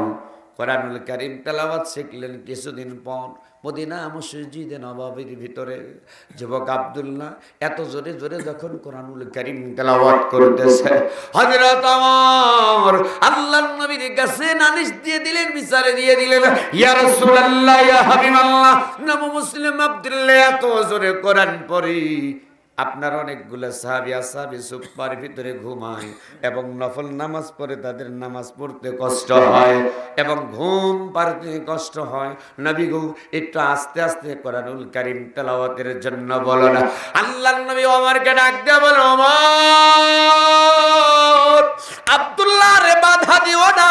কোরআনুল কারীম তেলাওয়াত শিখলেন। কিছুদিন পর মদিনা মসজিদে নববীর ভিতরে যুবক আব্দুল্লাহ এত জোরে জোরে যখন কোরআনুল কারীম তেলাওয়াত করতেছে, হযরত ওমর আল্লাহর নবীর কাছে নালিশ দিয়ে দিলেন, বিচারে দিয়ে দিলেন, ইয়া রাসূলুল্লাহ, ইয়া হাবিবাল্লাহ, নবী মুসলিম আব্দুল্লাহ এত জোরে কোরআন পড়ি, আপনার অনেকগুলো সাহাবী আসহাবে সুফফার ভিতরে ঘুমায় এবং নফল নামাজ পড়ে তাদের নামাজ পড়তে কষ্ট হয় এবং ঘুম পাড়তে কষ্ট হয়। নবী গো, একটু আস্তে আস্তে কোরআনুল কারীম তেলাওয়াতের জন্য বলো না। আল্লাহর নবী ওমরকে ডাক দিয়ে বলে, ওমর, আব্দুল্লাহ রে বাধা দিও না।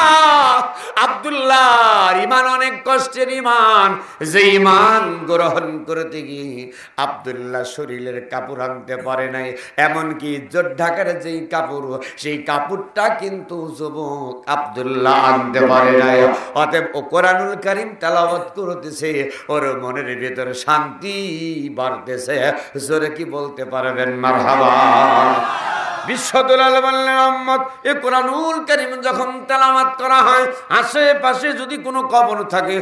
আব্দুল্লাহর ঈমান অনেক কষ্টের ঈমান, যে ঈমান গ্রহণ করতে গিয়ে আব্দুল্লাহ শরীরের কাপড় আনতে পারে নাই, এমনকি ইজ্জত ঢাকার যেই কাপড়, সেই কাপড়টা কিন্তু যুবক আব্দুল্লাহ আনতে পারে নাই। অতএব ও কোরআনুল কারীম তেলাওয়াত করতেছে, ওর মনের ভিতরে শান্তি বাড়তেছে। জোরে কি বলতে পারবেন? মারহাবা। বিশ্বদুলাল বললেন, উম্মত, এই কোরআনুল কারীম যখন তেলাওয়াত করা হয়, আশেপাশে যদি কোনো কবর থাকে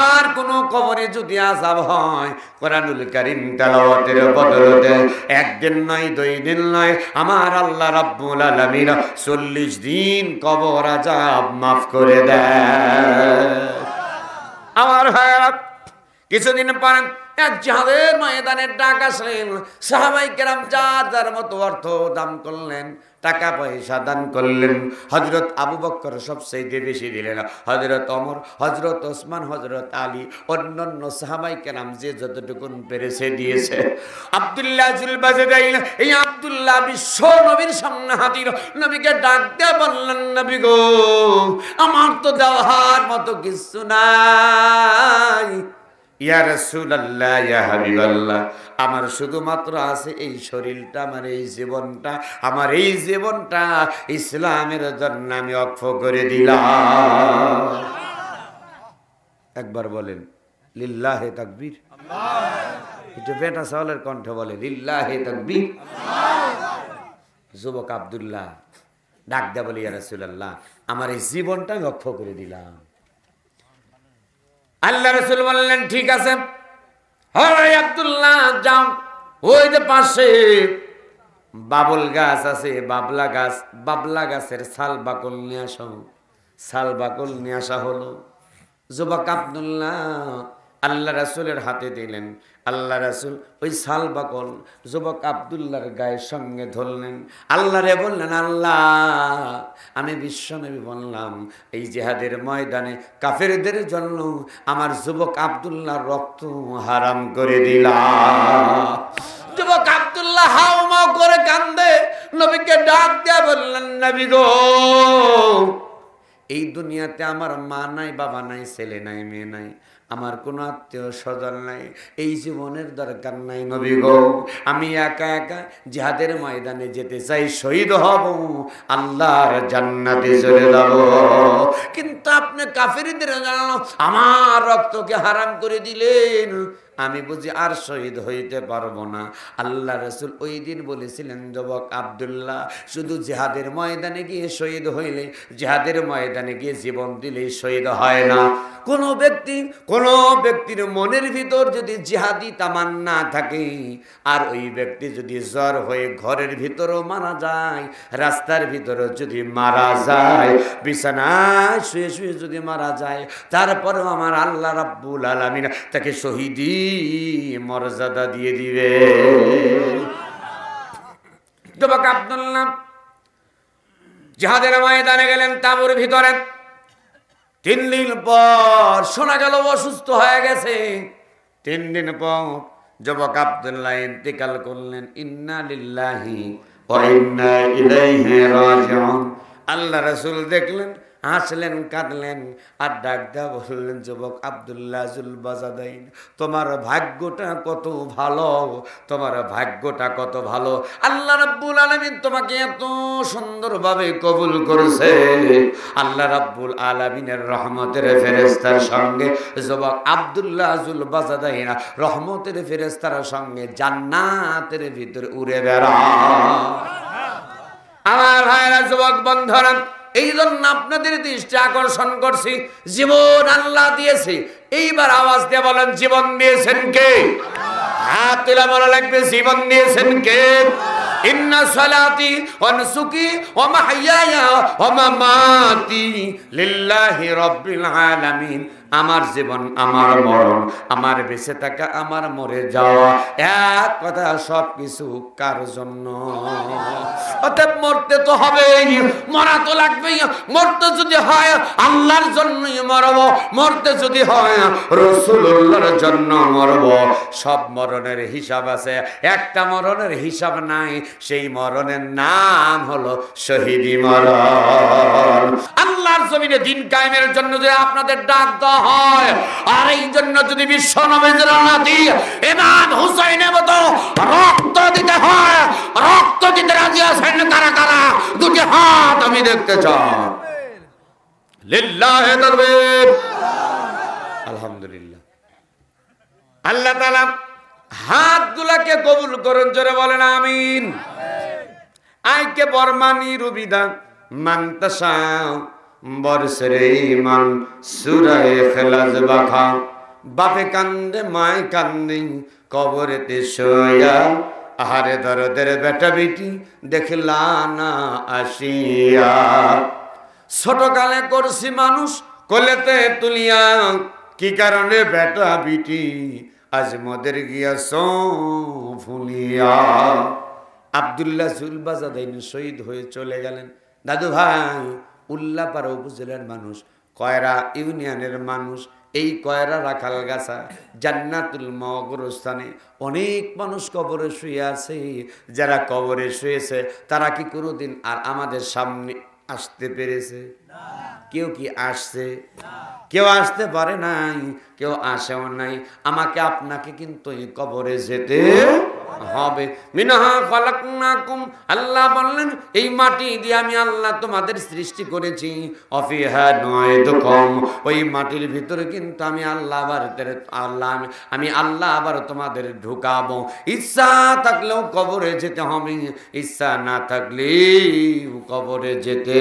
আর কোনো কবরে যদি আযাব হয়, কোরআনুল কারীম তেলাওয়াতের বদলতে একদিন নয়, 2 দিন নয়, আমার আল্লাহ রাব্বুল আলামিন 40 দিন কবর আযাব মাফ করে দেয়। আমার ভাইরা, কিছুদিন পরে এক জিহাদের ময়দানের ডাক আসলেন। সাহাবায়ে কেরাম যার যার মতো অর্থ দান করলেন, টাকা পয়সা দান করলেন। হযরত আবু বকর সবচেয়ে বেশি দিলেন, হযরত ওমর, হযরত ওসমান, হযরত আলী, অন্যান্য সাহাবায়ে কেরাম যে যতটুকু পেরেছে দিয়েছে। আব্দুল্লাহ জুলবাজদাইন, এই আব্দুল্লাহ বিশ্ব নবীর সামনে হাজির। নবীকে ডাক দিয়ে বললেন, নবী গো, আমার তো দেওয়ার মতো কিছু নাই, ইয়া রাসূলুল্লাহ, ইয়া হাবিবাল্লাহ, আমার শুধুমাত্র আছে এই শরীরটা, আমার এই জীবনটা, আমার এই জীবনটা ইসলামের জন্য আমি ওয়াকফ করে দিলাম। একবার বলেন লিল্লাহে তাকবীর। এটা বেটা সাওয়ালের কণ্ঠে বলে লিল্লাহে তাকবীর। যুবক আব্দুল্লাহ ডাক দেয়া বলে, ইয়া রাসূলুল্লাহ, আমার এই জীবনটা আমি ওয়াকফ করে দিলাম। আল্লাহ রাসূল বললেন, ঠিক আছে, হয় আব্দুল্লাহ যাও, ওই যে পাশে বাবুল গাছ আছে, বাবলা গাছের ছাল বাকল নিয়ে আসো। ছাল বাকল নিয়ে আসা হলো। যুবক আব্দুল্লাহ আল্লাহ রাসূলের হাতে দিলেন। আল্লাহ রাসূল ওই ছাল বাকল যুবক আব্দুল্লাহর গায়ের সঙ্গে ধরলেন। আল্লাহ রে বললেন, আল্লাহ, আমি বিশ্বনবী বললাম এই জিহাদের ময়দানে কাফেরদের জন্য আমার যুবক আব্দুল্লাহর রক্ত হারাম করে দিলাম। যুবক আব্দুল্লাহ হাউমাউ করে কান্দে, নবীকে ডাক দিয়া বললেন, নবী গো, এই দুনিয়াতে আমার মা নাই, বাবা নাই, ছেলে নাই, মেয়ে নাই, আমার কোনো আত্মীয় স্বজন নাই, এই জীবনের দরকার নাই নবী গো। আমি একা একা জিহাদের ময়দানে যেতে চাই, শহীদ হব, আল্লাহর জান্নাতে চলে যাব। কিন্তু আপনি কাফেরদের জন্য আমার রক্তকে হারাম করে দিলেন, আমি বুঝি আর শহীদ হইতে পারবো না। আল্লাহ রাসূল ওই দিন বলেছিলেন, যুবক আব্দুল্লাহ, শুধু জিহাদের ময়দানে গিয়ে শহীদ হইলে, জিহাদের ময়দানে গিয়ে জীবন দিলে শহীদ হয় না। কোনো ব্যক্তির মনের ভিতর যদি জিহাদি তামান্না থাকে, আর ওই ব্যক্তি যদি জ্বর হয়ে ঘরের ভিতরও মারা যায়, রাস্তার ভিতরও যদি মারা যায়, বিছানায় শুয়ে শুয়ে যদি মারা যায়, তারপরেও আমার আল্লাহ রাব্বুল আলামিন তাকে শহীদি মর্যাদা দিয়ে দিবে। যুবক আব্দুল্লাহ জিহাদের ময়দানে গেলেন, তাঁবুর ভিতরে। 3 দিন পর শোনা গেল অসুস্থ হয়ে গেছে। 3 দিন পর যুবক আব্দুল্লাহ ইন্তেকাল করলেন। ইন্না লিল্লাহি ওয়া ইন্না ইলাইহি রাজিউন। আল্লাহ রাসূল দেখলেন, হাসলেন, কাঁদলেন, আর ডাক দেয়া বললেন, যুবক আব্দুল্লাহ জুল বাজাদাইন, তোমার ভাগ্যটা কত ভালো, তোমার ভাগ্যটা কত ভালো। আল্লাহ রাব্বুল আলামিন তোমাকে এত সুন্দরভাবে কবুল করেছে। আল্লাহ রাব্বুল আলামিনের রহমতের ফেরেশতার সঙ্গে যুবক আব্দুল্লাহ জুল বাজাদাইন রহমতের ফেরেশতার সঙ্গে জান্নাতের ভিতরে উড়ে বেড়ায়। আমার ভাইরা, যুবক বন্ধুরা, এই জন্য আপনাদের দৃষ্টি আকর্ষণ করছি। জীবন আল্লাহ দিয়েছে। এইবার আওয়াজ দিয়ে বলেন, জীবন দিয়েছেন কে? হাত তুলে বলা লাগবে, জীবন দিয়েছেন কে? ইন্না সালাতি ওয়া নুসুকি ওয়া মাহইয়ায়া ওয়া মামাতি লিল্লাহি রাব্বিল আলামিন। আমার জীবন, আমার মরণ, আমার বেঁচে থাকা, আমার মরে যাওয়া, এক কথা সব কিছু কার জন্য? অতএব মরতে তো হবেই, মরা তো লাগবেই। মরতে যদি হয় আল্লাহর জন্যই মরব, মরতে যদি হয় রাসূলুল্লাহর জন্য মরব। সব মরণের হিসাব আছে, একটা মরণের হিসাব নাই, সেই মরণের নাম হলো শহীদি মরণ। আল্লাহর জমিনে দিন কায়েমের জন্য যে আপনাদের ডাক দেওয়া হয়, আর এই জন্য যদি বিশ্ব নবীর নাতি ইমাম হুসাইনের মতো রক্ত দিতে হয়, রক্ত দিতে রাজি আছেন কারা কারা? দুটি হাত আমি দেখতে চাই। লিল্লাহি তাকবীর। আলহামদুলিল্লাহ। আল্লাহ তাআলা হাতগুলাকে কবুল করুন, জোরে বলেন আমিন। আইকে বরমানি রুবিদা মানতাসা বরসরে ইমান সূরা ইখলাস বাখা। বাপে কান্দে মায় কান্দে কবরেতে শোয়া, আহারে দরদের বেটা বেটি দেখলা না আসিয়া। ছোটকালে করছি মানুষ কোলেতে তুলিয়া, কি কারণে বেটা বিটি আজ মদের গিয়াছ ফুলিয়া। আব্দুল্লাহ জুল বাজাদাইন শহীদ হয়ে চলে গেলেন। দাদু ভাই, উল্লাপাড়া উপজেলার মানুষ, কয়রা ইউনিয়নের মানুষ, এই কয়রা রাখালগাছা জান্নাতুল মগরস্থানে অনেক মানুষ কবরে শুয়ে আছে। যারা কবরে শুয়েছে তারা কি কোনোদিন আর আমাদের সামনে আসতে পেরেছে? কেউ কি আসছে? কেউ আসতে পারে নাই, কেউ আসেও নাই। আমাকে আপনাকে কিন্তু এই কবরে যেতে হবে। মিনহা খলাকনাকুম, আল্লাহ বললেন এই মাটি দিয়ে আমি আল্লাহ তোমাদের সৃষ্টি করেছি। অফিহা নুইদুকুম, ওই মাটির ভিতরে কিন্তু আমি আল্লাহ আবার তোমাদের ঢুকাবো। ইচ্ছা থাকলেও কবরে যেতে হবে, ইচ্ছা না থাকলে কবরে যেতে